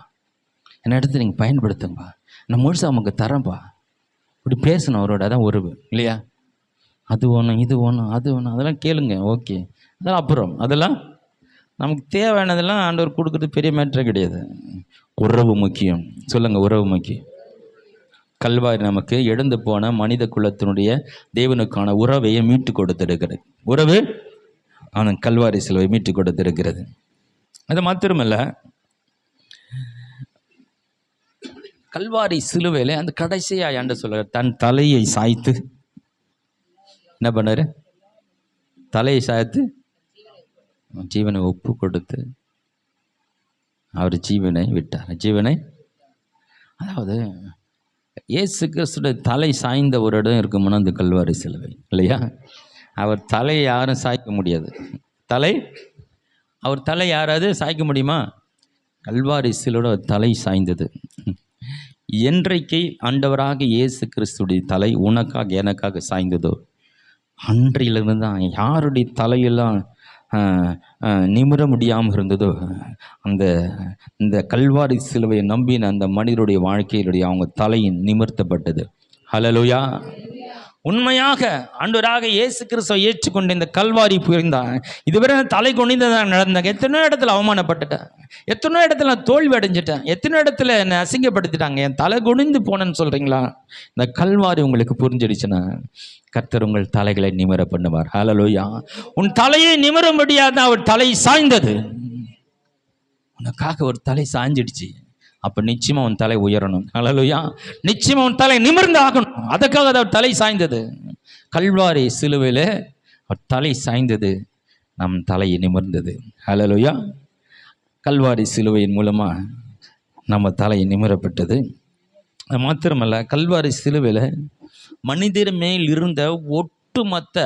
என்னை எடுத்து நீங்கள் பயன்படுத்துங்கப்பா, நான் முழுசாக நமக்கு தரேன்ப்பா. இப்படி பேசணும் அவரோட. அதான் உறவு இல்லையா? அது ஒன்று, இது ஒன்று, அது ஒன்று, அதெல்லாம் கேளுங்க, ஓகே, அதெல்லாம் அப்புறம், அதெல்லாம் நமக்கு தேவையானதெல்லாம் ஆண்டவர் கொடுக்குறது பெரிய மேட்டரே கிடையாது. உறவு முக்கியம். சொல்லுங்கள், உறவு முக்கியம். கல்வாரி நமக்கு எழுந்து போன மனித குலத்தினுடைய தேவனுக்கான உறவையை மீட்டு கொடுத்திருக்கிறது. உறவு ஆனால் கல்வாரி சிலுவை மீட்டு கொடுத்திருக்கிறது. அது மாத்திரமல்ல, கல்வாரி சிலுவையில் அந்த கடைசியாக ஆண்டு சொல்ல தன் தலையை சாய்த்து என்ன பண்ணார்? தலையை சாய்த்து ஜீவனை ஒப்பு கொடுத்து அவர் ஜீவனை விட்டார். ஜீவனை, அதாவது இயேசு கிறிஸ்துடைய தலை சாய்ந்த ஒரு இடம் இருக்குமுன்னா அந்த கல்வாரி சிலுவை இல்லையா? அவர் தலையை யாரும் சாய்க்க முடியாது. அவர் தலை யாராவது சாய்க்க முடியுமா? கல்வாரி சிலுவையோட தலை சாய்ந்தது. என்றைக்கு ஆண்டவராக இயேசு கிறிஸ்துடைய தலை உனக்காக எனக்காக சாய்ந்ததோ அன்றையிலிருந்து தான் யாருடைய தலையெல்லாம் நிமிர முடியாமல் இருந்ததோ இந்த கல்வாரி சிலுவையை நம்பின அந்த மனிதருடைய வாழ்க்கையிலுடைய அவங்க தலையின் நிமிர்த்தப்பட்டது. ஹல்லேலூயா. உண்மையாக ஆண்டவராக இயேசு கிறிஸ்துவை ஏற்றுக்கொண்டு இந்த கல்வாரி புரிந்தான். இதுவரை தலை குனிந்து தான் நடந்தாங்க. எத்தனையோ இடத்துல அவமானப்பட்டுட்டேன், எத்தனையோ இடத்துல நான் தோல்வி அடைஞ்சிட்டேன், எத்தனையோ இடத்துல என்னை அசிங்கப்படுத்திட்டாங்க, என் தலை குனிந்து போனேன்னு சொல்கிறீங்களா? இந்த கல்வாரி உங்களுக்கு புரிஞ்சிடுச்சுன்னா கர்த்தர் உங்கள் தலைகளை நிமிர பண்ணுவார். ஹல்லேலூயா. உன் தலையை நிமிர முடியாத அவர் தலை சாய்ந்தது. உனக்காக ஒரு தலை சாய்ஞ்சிடுச்சு, அப்போ நிச்சயமாக உன் தலை உயரணும். ஹல்லேலூயா. நிச்சயமாக உன் தலை நிமிர்ந்து ஆகணும். அதுக்காக அவர் தலை சாய்ந்தது. கல்வாரி சிலுவையில் அவர் தலை சாய்ந்தது, நம் தலையை நிமிர்ந்தது. ஹல்லேலூயா. கல்வாரி சிலுவையின் மூலமாக நம்ம தலையை நிமிரப்பட்டது. அது மாத்திரமல்ல, கல்வாரி சிலுவையில் மனிதர் மேல் இருந்த ஒட்டுமொத்த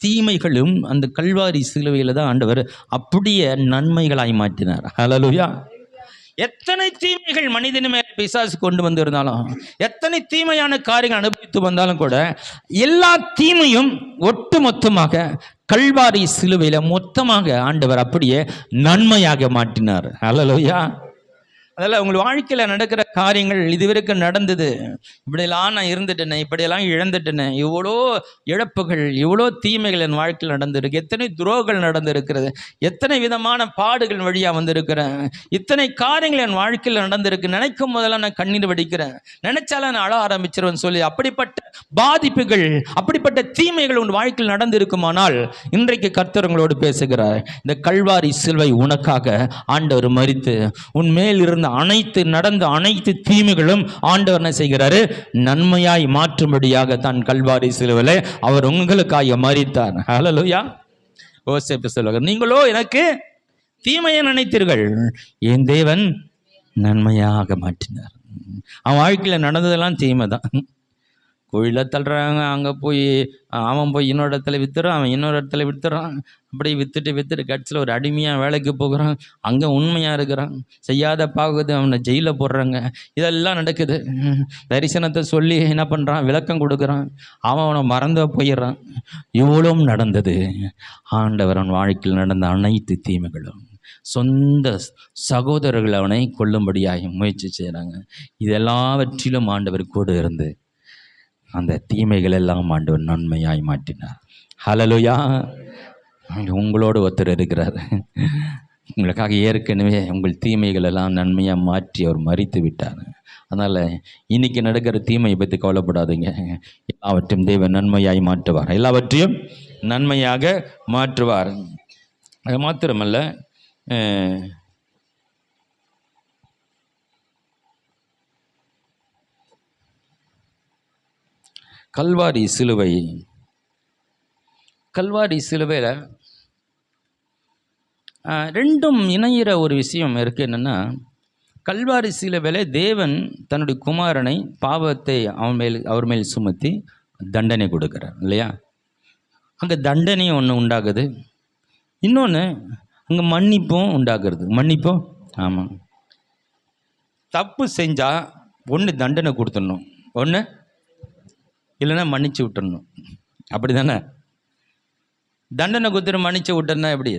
தீமைகளும் அந்த கல்வாரி சிலுவையில் தான் ஆண்டவர் அப்படியே நன்மைகளாய் மாற்றினார். ஹல்லேலூயா. எத்தனை தீமைகள் மனிதன் மேல் பிசாசு கொண்டு வந்திருந்தாலும், எத்தனை தீமையான காரியங்கள் அனுபவித்து வந்தாலும் கூட எல்லா தீமையும் ஒட்டுமொத்தமாக கல்வாரி சிலுவையில் மொத்தமாக ஆண்டவர் அப்படியே நன்மையாக மாற்றினார். ஹல்லேலூயா. அதில் உங்கள் வாழ்க்கையில் நடக்கிற காரியங்கள் இதுவரைக்கும் நடந்தது, இப்படியெல்லாம் நான் இருந்துட்டேனே, இப்படியெல்லாம் இழந்துட்டேனே, இவ்வளோ இழப்புகள், இவ்வளோ தீமைகள் என் வாழ்க்கையில் நடந்திருக்கு, எத்தனை துரோகங்கள் நடந்திருக்கிறது, எத்தனை விதமான பாடுகள் வழியாக வந்திருக்கிறேன், இத்தனை காரியங்கள் என் வாழ்க்கையில் நடந்திருக்கு, நினைக்கும் போதெல்லாம் நான் கண்ணீர் வடிக்கிறேன், நினைச்சாலும் நான் அழ ஆரம்பிச்சிருவேன் சொல்லி அப்படிப்பட்ட பாதிப்புகள், அப்படிப்பட்ட தீமைகள் உன் வாழ்க்கையில் நடந்திருக்குமானால் இன்றைக்கு கர்த்தர் உங்களோடு பேசுகிறார். இந்த கல்வாரி சிலுவை உனக்காக ஆண்டவர் மரித்து உன் மேல் இருந்த நடந்த அனைத்து தீமைகளும் ஆண்டவர் என்ன செய்கிறாரு? நன்மையாய் மாற்றும்படியாக தான் கல்வாரி சிலுவையிலே அவர் உங்களுக்காக மரித்தார். ஹல்லேலூயா. யோசேப்பு சொல்லுவார், நீங்களோ எனக்கு தீமையை நினைத்தீர்கள், என் தேவன் நன்மையாக மாற்றினார். அவன் வாழ்க்கையில் நடந்ததெல்லாம் தீமை தான். கோயிலில் தள்ளுறாங்க, அங்கே போய் அவன் போய் இன்னொரு இடத்துல விற்றுறான், அவன் இன்னொரு இடத்துல விற்றுறான், அப்படி விற்றுட்டு கட்சியில் ஒரு அடிமையாக வேலைக்கு போகிறான், அங்கே உண்மையாக இருக்கிறான், செய்யாத பாகுது அவனை ஜெயிலில் போடுறாங்க, இதெல்லாம் நடக்குது. தரிசனத்தை சொல்லி என்ன பண்ணுறான்? விளக்கம் கொடுக்குறான், அவனை மறந்து போயிடுறான். இவ்வளவும் நடந்தது. ஆண்டவர் அவன் வாழ்க்கையில் நடந்த அனைத்து தீமைகளும் சொந்த சகோதரர்கள் அவனை கொல்லும்படியாக முயற்சி செய்கிறாங்க. இதெல்லாவற்றிலும் ஆண்டவர் கூட இருந்து அந்த தீமைகள் எல்லாம் ஆண்டவர் நன்மையாய் மாற்றினார். ஹல்லேலூயா. உங்களோடு ஒருத்தர் இருக்கிறார். உங்களுக்காக ஏற்கனவே உங்கள் தீமைகள் எல்லாம் நன்மையாக மாற்றி அவர் மரித்து விட்டார். அதனால் இன்னைக்கு நடக்கிற தீமையை பற்றி கவலைப்படாதீங்க. எல்லாவற்றையும் தேவன் நன்மையாய் மாற்றுவார். எல்லாவற்றையும் நன்மையாக மாற்றுவார். அது மாத்திரமல்ல, கல்வாரி சிலுவையில் ரெண்டும் இணையிற ஒரு விஷயம் இருக்குது. என்னென்னா, கல்வாரி சிலுவையில் தேவன் தன்னுடைய குமாரனை பாவத்தை அவர் மேல் சுமத்தி தண்டனை கொடுக்குறார் இல்லையா? அங்கே தண்டனையும் ஒன்று உண்டாகுது, இன்னொன்று அங்கே மன்னிப்பும் உண்டாகிறது. மன்னிப்பும், ஆமாம், தப்பு செஞ்சால் ஒன்று தண்டனை கொடுத்துடணும், ஒன்று இல்லைன்னா மன்னிச்சு விட்டுடணும். அப்படி தானே? தண்டனை கொடுத்துட்டு மன்னிச்சு விட்டுறனா எப்படி?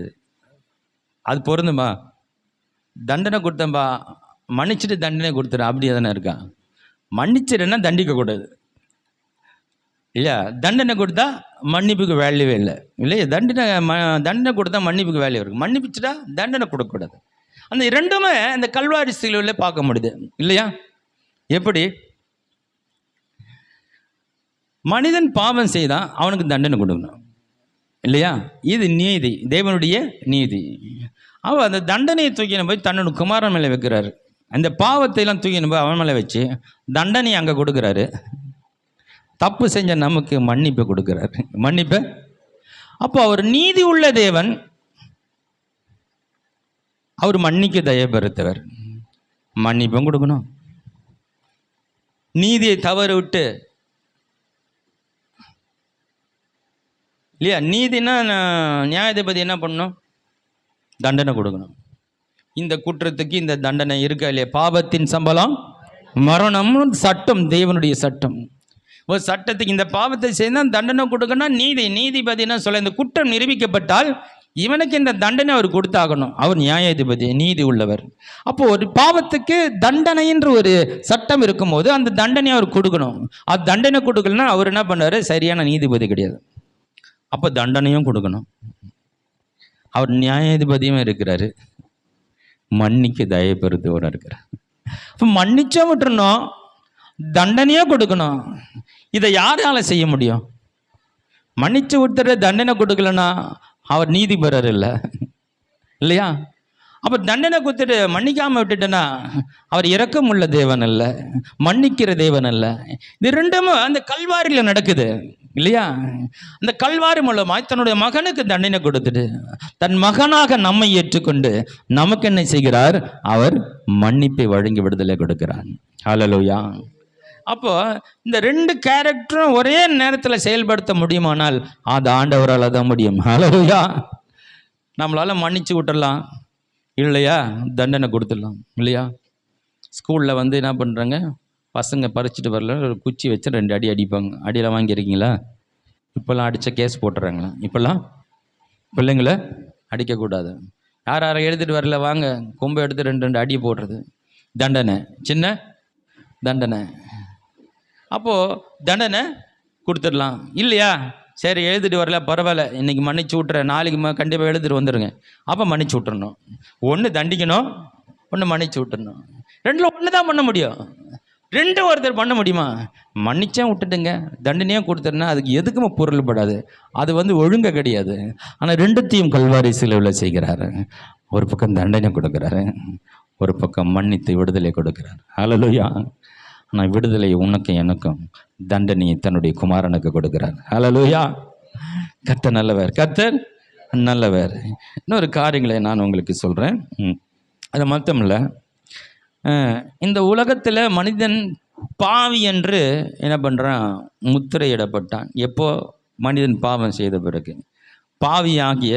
அது பொருந்துமா? தண்டனை கொடுத்தம்பா, மன்னிச்சுட்டு தண்டனை கொடுத்துரு, அப்படியே தானே இருக்கா? மன்னிச்சிடுன்னா தண்டிக்கக்கூடாது இல்லையா? தண்டனை கொடுத்தா மன்னிப்புக்கு வேல்யூவே இல்லை இல்லையா? தண்டனை கொடுத்தா மன்னிப்புக்கு வேல்யூ இருக்குது, மன்னிப்பிச்சுட்டா தண்டனை கொடுக்கக்கூடாது. அந்த இரண்டுமே இந்த கல்வாரி சிலுவையில் பார்க்க முடியுது இல்லையா? எப்படி? மனிதன் பாவம் செய்தான், அவனுக்கு தண்டனை கொடுக்கணும் இல்லையா? இது நீதி, தேவனுடைய நீதி. அவன் அந்த தண்டனையை தூக்கின போய் தன்னோட குமாரன் மேலே வைக்கிறாரு. அந்த பாவத்தையெல்லாம் தூக்கின போய் அவன் மேலே வச்சு தண்டனை அங்கே கொடுக்குறாரு. தப்பு செஞ்ச நமக்கு மன்னிப்பை கொடுக்குறாரு. மன்னிப்பை. அப்போ அவர் நீதி உள்ள தேவன், அவர் மன்னிக்க தயபெறுத்தவர், மன்னிப்பும் கொடுக்கணும். நீதியை தவறு விட்டு இல்லையா? நீதினா நியாயாதிபதி என்ன பண்ணணும்? தண்டனை கொடுக்கணும். இந்த குற்றத்துக்கு இந்த தண்டனை இருக்கா இல்லையா? பாவத்தின் சம்பளம் மரணம்னு சட்டம், தேவனுடைய சட்டம். ஒரு சட்டத்துக்கு இந்த பாவத்தை செய்தால் தண்டனை கொடுக்கணும். நீதிபதி என்ன சொல்ல? இந்த குற்றம் நிரூபிக்கப்பட்டால் இவனுக்கு இந்த தண்டனை அவர் கொடுத்தாகணும். அவர் நியாயாதிபதி, நீதி உள்ளவர். அப்போ ஒரு பாவத்துக்கு தண்டனை என்று ஒரு சட்டம் இருக்கும்போது அந்த தண்டனை அவர் கொடுக்கணும். அது தண்டனை கொடுக்கலன்னா அவர் என்ன பண்ணாரு? சரியான நீதிபதி கிடையாது. அப்போ தண்டனையும் கொடுக்கணும். அவர் நியாயாதிபதியும் இருக்கிறாரு, மன்னிக்க தயபெறுத்தவரும் இருக்கிறார். இப்போ மன்னிச்சா விட்டுறணும், தண்டனையும் கொடுக்கணும். இதை யாரால செய்ய முடியும்? மன்னிச்சு விட்டுற தண்டனை கொடுக்கலன்னா அவர் நீதிபரர் இல்லை இல்லையா? அப்போ தண்டனை கொடுத்துட்டு மன்னிக்காமல் விட்டுட்டேன்னா அவர் இரக்கமுள்ள தேவன் அல்ல, மன்னிக்கிற தேவன் அல்ல. இது ரெண்டுமே அந்த கல்வாரியில் நடக்குது இல்லையா? அந்த கல்வாரி மூலமாய் தன்னுடைய மகனுக்கு தண்டனை கொடுத்துட்டு தன் மகனாக நம்மை ஏற்றுக்கொண்டு நமக்கு என்ன செய்கிறார்? அவர் மன்னிப்பை வழங்கி விடுதலை கொடுக்கிறார். ஹல்லேலூயா. அப்போ இந்த ரெண்டு கேரக்டரும் ஒரே நேரத்தில் செயல்படுத்த முடியுமானால் அது ஆண்டவரால் தான் முடியும். ஹல்லேலூயா. நம்மளால மன்னிச்சு விட்டுடலாம் இல்லையா? தண்டனை கொடுத்துடலாம் இல்லையா? ஸ்கூலில் வந்து என்ன பண்ணுறாங்க, பசங்க பறிச்சுட்டு வரல, ஒரு குச்சி வச்சு 2 அடி அடிப்பாங்க. அடியில் வாங்கியிருக்கீங்களா? இப்போல்லாம் அடித்த கேஸ் போட்டுறாங்களா? இப்போல்லாம் பிள்ளைங்களை அடிக்கக்கூடாது. யார் எழுதிட்டு வரல வாங்க, கொம்பை எடுத்து 2 அடி போடுறது. தண்டனை, சின்ன தண்டனை. அப்போது தண்டனை கொடுத்துடலாம் இல்லையா? சரி, எழுதிட்டு வரல, பரவாயில்ல, இன்றைக்கி மன்னிச்சு விட்றேன், நாளைக்கு கண்டிப்பாக எழுதிட்டு வந்துடுங்க. அப்போ மன்னிச்சு விட்டுறணும். ஒன்று தண்டிக்கணும், ஒன்று மன்னிச்சு விட்டுறணும். ரெண்டில் ஒன்று தான் பண்ண முடியும். ரெண்டும் ஒருத்தர் பண்ண முடியுமா? மன்னிச்சே விட்டுட்டுங்க, தண்டனையாக கொடுத்துருன்னா அதுக்கு எதுக்குமே பொருள்படாது. அது ஒழுங்காக கிடையாது. ஆனால் ரெண்டுத்தையும் கல்வாரி சிலுவையில் செய்கிறாரு. ஒரு பக்கம் தண்டனை கொடுக்குறாரு, ஒரு பக்கம் மன்னித்து விடுதலை கொடுக்குறாரு. ஹல்லேலூயா. ஆனால் விடுதலை உனக்கும் எனக்கும், தண்டனையை தன்னுடைய குமாரனுக்கு கொடுக்குறார். ஹல்லேலூயா. கர்த்தர் நல்லவர், கர்த்தர் நல்லவர். இன்னொரு காரியங்களை நான் உங்களுக்கு சொல்கிறேன். அது மட்டும் இல்லை, இந்த உலகத்தில் மனிதன் பாவி என்று என்ன பண்ணுறான்? முத்திரையிடப்பட்டான். எப்போ? மனிதன் பாவம் செய்த பிறகு. பாவியாகிய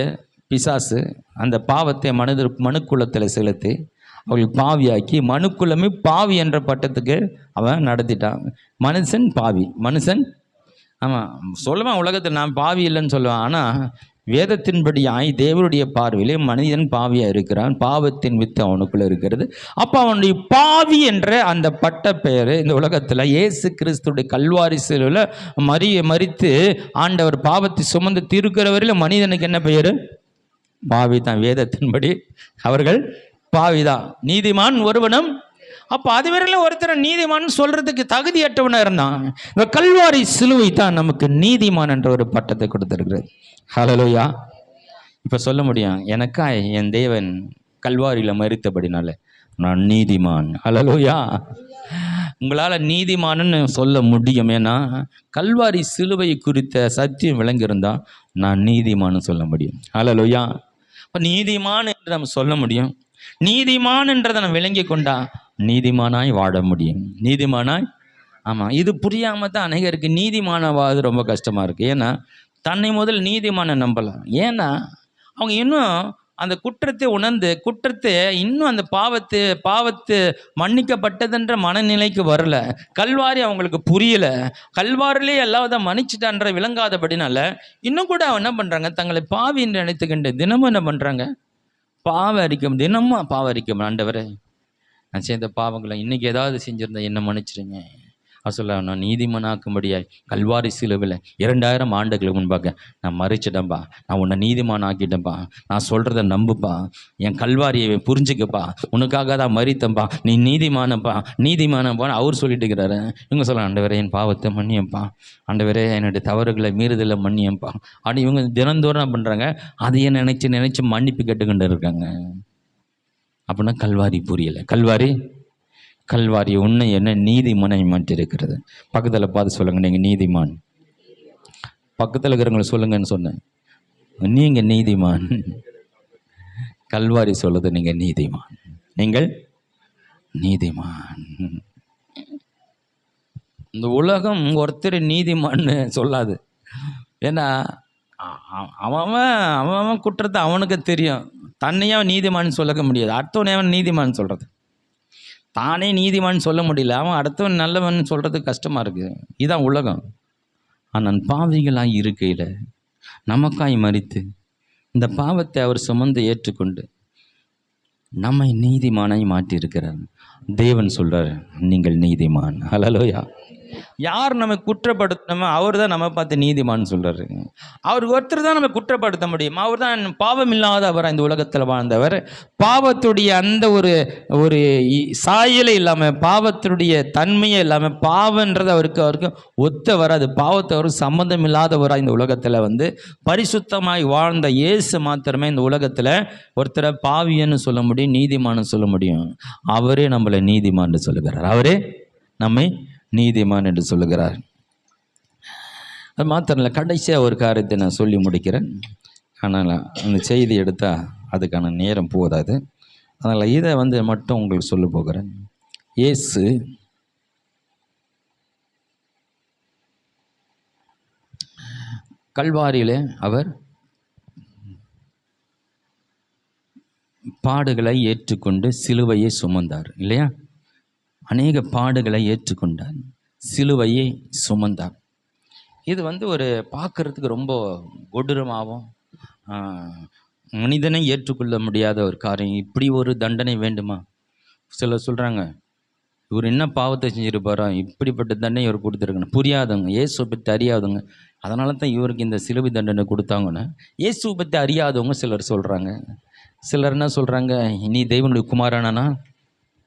பிசாசு அந்த பாவத்தை மனுக்குலத்தில் செலுத்தி அவர்கள் பாவியாக்கி மனுக்குலமே பாவி என்ற பட்டத்துக்கு அவன் நடத்திட்டான். மனுஷன் பாவி, மனுஷன். ஆமாம், சொல்லுவான் உலகத்தில் நான் பாவி இல்லைன்னு சொல்லுவான். ஆனால் வேதத்தின்படியாய் தேவனுடைய பார்வையிலே மனிதன் பாவியாக இருக்கிறான். பாவத்தின் வித்து அவனுக்குள்ளே இருக்கிறது. அப்போ அவனுடைய பாவி என்ற அந்த பட்ட பெயர் இந்த உலகத்தில் இயேசு கிறிஸ்துடைய கல்வாரி சிலுவையில் மரித்து ஆண்டவர் பாவத்தை சுமந்து தீர்க்கிறவரையில் மனிதனுக்கு என்ன பெயர்? பாவி தான். வேதத்தின்படி அவர்கள் பாவிதான். நீதிமான் ஒருவனும். அப்போ அதுவரையிலும் ஒருத்தர் நீதிமான் சொல்றதுக்கு தகுதியற்றவனாக இருந்தான். இந்த கல்வாரி சிலுவை தான் நமக்கு நீதிமான் என்ற ஒரு பட்டத்தை கொடுத்திருக்கிறது. ஹல்லேலூயா. இப்போ சொல்ல முடியும், எனக்கா என் தேவன் கல்வாரியில் மரித்தபடினால நான் நீதிமான். ஹல்லேலூயா. உங்களால் நீதிமான்னு சொல்ல முடியும். ஏன்னா கல்வாரி சிலுவை குறித்த சத்தியம் விளங்கியிருந்தால் நான் நீதிமான்னு சொல்ல முடியும். ஹல்லேலூயா. இப்போ நீதிமான் என்று நம்ம சொல்ல முடியும். நீதிமான் என்றதை நம்ம விளங்கி கொண்டா நீதிமானாய் வாழ முடியும். நீதிமானாய். ஆமாம், இது புரியாமல் தான் அநேகருக்கு நீதிமானவாது ரொம்ப கஷ்டமாக இருக்குது. ஏன்னா தன்னை முதல் நீதிமான நம்பலாம். ஏன்னா அவங்க இன்னும் அந்த குற்றத்தை உணர்ந்து குற்றத்தை இன்னும் அந்த பாவத்து மன்னிக்கப்பட்டதுன்ற மனநிலைக்கு வரல. கல்வாரி அவங்களுக்கு புரியல. கல்வாரிலே எல்லாவதும் மன்னிச்சிட்டான்ற விளங்காதபடினால இன்னும் கூட அவன் என்ன பண்ணுறாங்க? தங்களை பாவி என்று நினைத்துக்கிண்டு தினமும் என்ன பண்ணுறாங்க? தினமும் பாவ அறிக்கை. ஆண்டவரே, நான் செய்த பாவங்களை இன்னைக்கு ஏதாவது செஞ்சுருந்தேன், என்ன மன்னிச்சிடுங்க. சொல்ல நான் நீதிமானாக்கும்படியாய் கல்வாரி சிலுவையில் 2000 ஆண்டுகளுக்கு முன்பாக நான் மறிச்சிட்டேன்ப்பா, நான் உன்னை நீதிமான் ஆக்கிட்டேன்ப்பா, நான் சொல்கிறத நம்புப்பா, என் கல்வாரியை புரிஞ்சுக்கப்பா, உனக்காக தான் மறித்தேன்ப்பா, நீ நீதிமானப்பா அவர் சொல்லிட்டு இருக்கிறாரு. இவங்க சொல்ல, ஆண்டவரே என் பாவத்தை மன்னியப்பா, ஆண்டவரே என்னுடைய தவறுகளை மீறுதலை மன்னியப்பா. அப்படி இவங்க தினந்தோறும் என்ன பண்ணுறாங்க? அதையே நினச்சி மன்னிப்பு கேட்டுக்கிட்டு இருக்காங்க. அப்படின்னா கல்வாரி புரியலை. கல்வாரி உன்னை என்ன நீதிமானை மாற்றிருக்கிறது. பக்கத்தில் பார்த்து சொல்லுங்க, நீங்கள் நீதிமான். பக்கத்தில் இருக்கிறவங்களை சொல்லுங்கன்னு சொன்னேன், நீங்கள் நீதிமான். கல்வாரி சொல்லுது, நீங்கள் நீதிமான், நீங்கள் நீதிமான். இந்த உலகம் ஒருத்தர் நீதிமான்னு சொல்லாது. ஏன்னா அவன் குற்றத்தை அவனுக்கு தெரியும். தன்னையும் நீதிமான்னு சொல்ல முடியாது. அடுத்தவன் நீதிமான்னு சொல்கிறது. தானே நீதிமான் சொல்ல முடியல, அவன் அடுத்தவன் நல்லவன் சொல்கிறதுக்கு கஷ்டமாக இருக்குது. இதுதான் உலகம். ஆனால் பாவிகளாக இருக்கையில் நமக்காய் மரித்து இந்த பாவத்தை அவர் சுமந்து ஏற்றுக்கொண்டு நம்மை நீதிமானாய் மாற்றியிருக்கிறார். தேவன் சொல்கிறார், நீங்கள் நீதிமான். ஹல்லேலூயா. யார் நம்ம குற்றப்படுத்தணுமோ அவர் தான் நம்ம பார்த்து நீதிமான்னு சொல்கிறாரு. அவர் ஒருத்தர் தான் நம்ம குற்றப்படுத்த முடியும். அவர் தான் பாவம் இல்லாதவர், இந்த உலகத்தில் வாழ்ந்தவர். பாவத்துடைய அந்த ஒரு சாயலே இல்லாமல், பாவத்துடைய தன்மையே இல்லாமல், பாவன்றது அவருக்கு ஒத்தவர், அது பாவத்தை அவருக்கு சம்மந்தம் இல்லாதவராக இந்த உலகத்தில் பரிசுத்தமாய் வாழ்ந்த இயேசு மாத்திரமே இந்த உலகத்தில் ஒருத்தரை பாவியன்னு சொல்ல முடியும், நீதிமான்னு சொல்ல முடியும். அவரே நம்மளை நீதிமான்னு சொல்லுகிறார். அவரே நம்மை நீதிமான் என்று சொல்லுகிறார். அது மாத்திரம் இல்லை, கடைசியாக ஒரு காரியத்தை நான் சொல்லி முடிக்கிறேன். ஆனால் அந்த செய்தி எடுத்தால் அதுக்கான நேரம் போதாது. அதனால் இதை மட்டும் உங்களுக்கு சொல்ல போகிறேன். இயேசு கல்வாரியிலே அவர் பாடுகளை ஏற்றுக்கொண்டு சிலுவையை சுமந்தார் இல்லையா? அநேக பாடுகளை ஏற்றுக்கொண்டார், சிலுவையை சுமந்தார். இது ஒரு பார்க்குறதுக்கு ரொம்ப கொடூரமாகவும் மனிதனை ஏற்றுக்கொள்ள முடியாத ஒரு காரியம். இப்படி ஒரு தண்டனை வேண்டுமா? சிலர் சொல்கிறாங்க, இவர் என்ன பாவத்தை செஞ்சிருப்பாரோ இப்படிப்பட்ட தண்டனை இவர் கொடுத்துருக்கணும். புரியாதவங்க, இயேசுவை பற்றி அறியாதவங்க, அதனால தான் இவருக்கு இந்த சிலுவை தண்டனை கொடுத்தாங்கன்னு இயேசுவை பற்றி அறியாதவங்க சிலர் சொல்கிறாங்க. சிலர் என்ன சொல்கிறாங்க, நீ தெய்வனுடைய குமாரனா,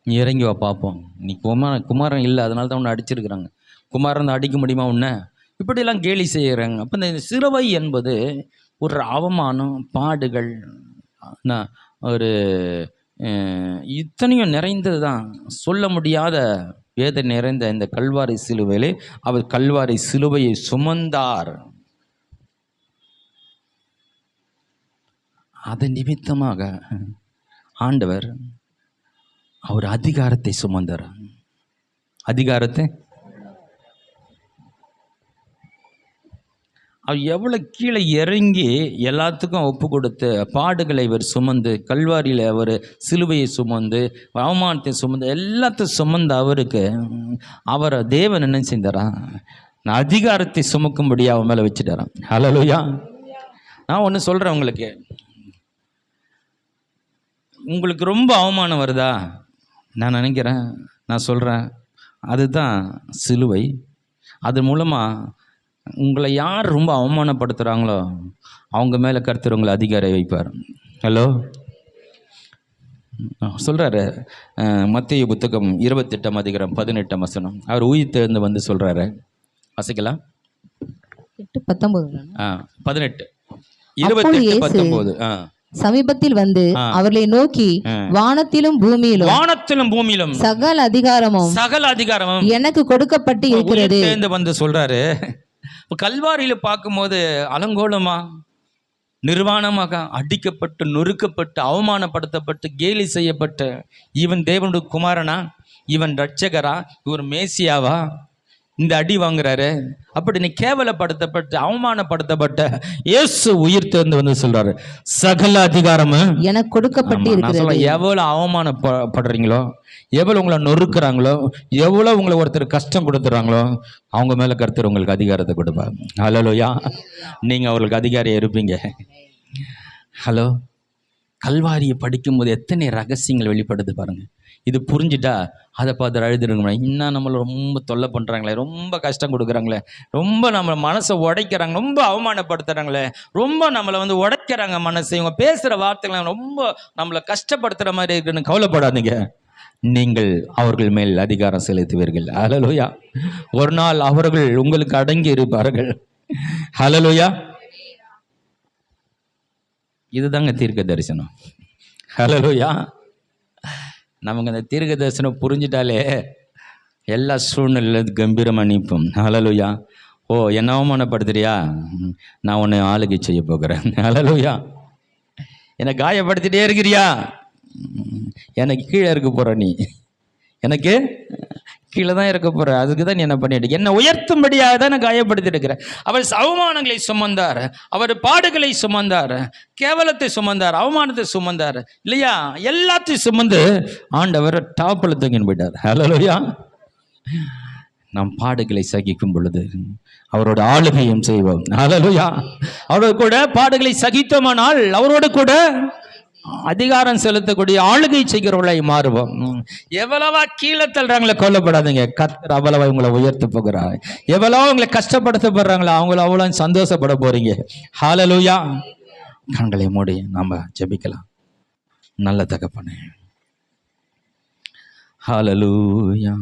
நீ இறங்கி வா பார்ப்போம். நீ குமாரன் இல்லை, அதனால தான் உன்னை அடிச்சிருக்கிறாங்க. குமாரன் தான் அடிக்க முடியுமா உன்னை? இப்படியெல்லாம் கேலி செய்கிறாங்க. அப்போ இந்த சிலுவை என்பது ஒரு அவமானம், பாடுகள், ஒரு இத்தனையும் நிறைந்தது தான். சொல்ல முடியாத வேதனை நிறைந்த இந்த கல்வாரி சிலுவையிலே அவர் கல்வாரி சிலுவையை சுமந்தார். அது நிமித்தமாக ஆண்டவர் அவர் அதிகாரத்தை சுமந்தார். அதிகாரத்தை அவர் எவ்வளோ கீழே இறங்கி எல்லாத்துக்கும் ஒப்பு கொடுத்து பாடுகளை இவர் சுமந்து, கல்வாரியில் அவர் சிலுவையை சுமந்து, அவமானத்தை சுமந்து, எல்லாத்தையும் சுமந்த அவருக்கு அவரை தேவன் என்ன செஞ்சாரா, நான் அதிகாரத்தை சுமக்கும்படி அவன் மேலே வச்சுட்டாரான். ஹல்லேலூயா. நான் ஒன்று சொல்கிறேன் உங்களுக்கு, உங்களுக்கு ரொம்ப அவமானம் வருதா? நான் நினைக்கிறேன், நான் சொல்கிறேன், அதுதான் சிலுவை. அது மூலமாக உங்களை யார் ரொம்ப அவமானப்படுத்துகிறாங்களோ அவங்க மேலே கர்த்தர் உங்களை அதிகாரம் வைப்பார். ஹலோ சொல்கிறாரு, மத்தேயு புத்தகம் 28ஆம் அதிகாரம் 18ஆம் வசனம். அவர் உயிர்த்தெழுந்து வந்து சொல்கிறாரு, வாசிக்கலாம். 18 28 19. சமீபத்தில் வந்து அவர்களை நோக்கி, வானத்திலும் பூமியிலும் சகல அதிகாரமும் எனக்கு கொடுக்கப்பட்டு இருக்கிறது வந்து சொல்றாரு. கல்வாரியில பார்க்கும்போது அலங்கோலமா, நிர்வாணமாக அடிக்கப்பட்டு, நொறுக்கப்பட்டு, அவமானப்படுத்தப்பட்டு, கேலி செய்யப்பட்ட இவன் தேவனுடைய குமாரனா, இவன் ரட்சகரா, இவர் மேசியாவா, இந்த அடி வாங்குறாரு. அப்படி நீ கேவலப்படுத்தப்பட்டு அவமானப்படுத்தப்பட்ட இயேசு உயிர்த்தெழுந்து வந்து சொல்றாரு, சகல அதிகாரமும் எனக்கு கொடுக்கப்பட்டு இருக்கிறது. எவ்வளவு அவமானப்படுறீங்களோ, எவ்வளவு உங்களை நொறுக்குறாங்களோ, எவ்வளவு உங்களை ஒருத்தர் கஷ்டம் கொடுத்துறாங்களோ, அவங்க மேல கர்த்தர் உங்களுக்கு அதிகாரத்தை கொடுப்பார். ஹல்லேலூயா. நீங்க அவங்களுக்கு அதிகாரியா இருப்பீங்க. ஹலோ, கல்வாரியை படிக்கும்போது எத்தனை ரகசியங்கள் வெளிப்படுது பாருங்க. இது புரிஞ்சுட்டா அதை பார்த்து அழுதுருங்க. இன்னும் நம்மளை ரொம்ப தொல்லை பண்ணுறாங்களே, ரொம்ப கஷ்டம் கொடுக்குறாங்களே, ரொம்ப நம்மளை மனசை உடைக்கிறாங்க, ரொம்ப அவமானப்படுத்துகிறாங்களே, ரொம்ப நம்மளை வந்து உடைக்கிறாங்க மனசை, இவங்க பேசுகிற வார்த்தைகள் ரொம்ப நம்மளை கஷ்டப்படுத்துகிற மாதிரி இருக்குன்னு கவலைப்படாதீங்க. நீங்கள் அவர்கள் மேல் அதிகாரம் செலுத்துவீர்கள். ஹல்லேலூயா. ஒரு நாள் அவர்கள் உங்களுக்கு அடங்கி இருப்பார்கள். ஹல்லேலூயா. இதுதாங்க தீர்க்க தரிசனம். ஹல்லேலூயா. நமக்கு அந்த தீர்க்க தரிசனம் புரிஞ்சிட்டாலே எல்லா சூழ்நிலையிலும் கம்பீரமாக நிற்போம். ஹல்லேலூயா. ஓ, என்ன அவமானப்படுத்துறியா, நான் உன்னை ஆளுகை செய்ய போகிறேன். ஹல்லேலூயா. என்னை காயப்படுத்திட்டே இருக்கிறியா, எனக்கு கீழே இருக்க போகிற, நீ எனக்கு கீழே தான் இருக்க போகிற, அதுக்கு தான் நீ என்ன பண்ணிட்டு, என்னை உயர்த்தும்படியாக தான் நான் காயப்படுத்தி இருக்கிறேன். அவர் அவமானங்களை சுமந்தார், அவர் பாடுகளை சுமந்தார், கேவலத்தை சுமந்தார், அவமானத்தை சுமந்தார் இல்லையா, எல்லாத்தையும் சுமந்து ஆண்டவர் டாப்பில் தூங்கின்னு போயிட்டார். ஹல்லேலூயா. நாம் பாடுகளை சகிக்கும் பொழுது அவரோட ஆளுகையும் செய்வோம். ஹல்லேலூயா. அவரோட கூட பாடுகளை சகித்தோமானால் அவரோட கூட அதிகாரம் செலுத்தக்கூடிய ஆளுகை செய்கிறவர்களாய் மாறுவோம். எவ்வளவா கீழே தள்ளுறாங்களே கொல்லப்படாதீங்க, கர்த்தர் அவ்வளவா உங்களை உயர்த்த போகிறார். எவ்வளவோ உங்களை கஷ்டப்படுத்தப்படுறாங்களோ அவங்கள அவ்வளோ சந்தோஷப்பட போறீங்க. ஹல்லேலூயா. கண்களை மூடி நாம ஜெபிக்கலாம். நல்ல தகப்பனே, ஹல்லேலூயா.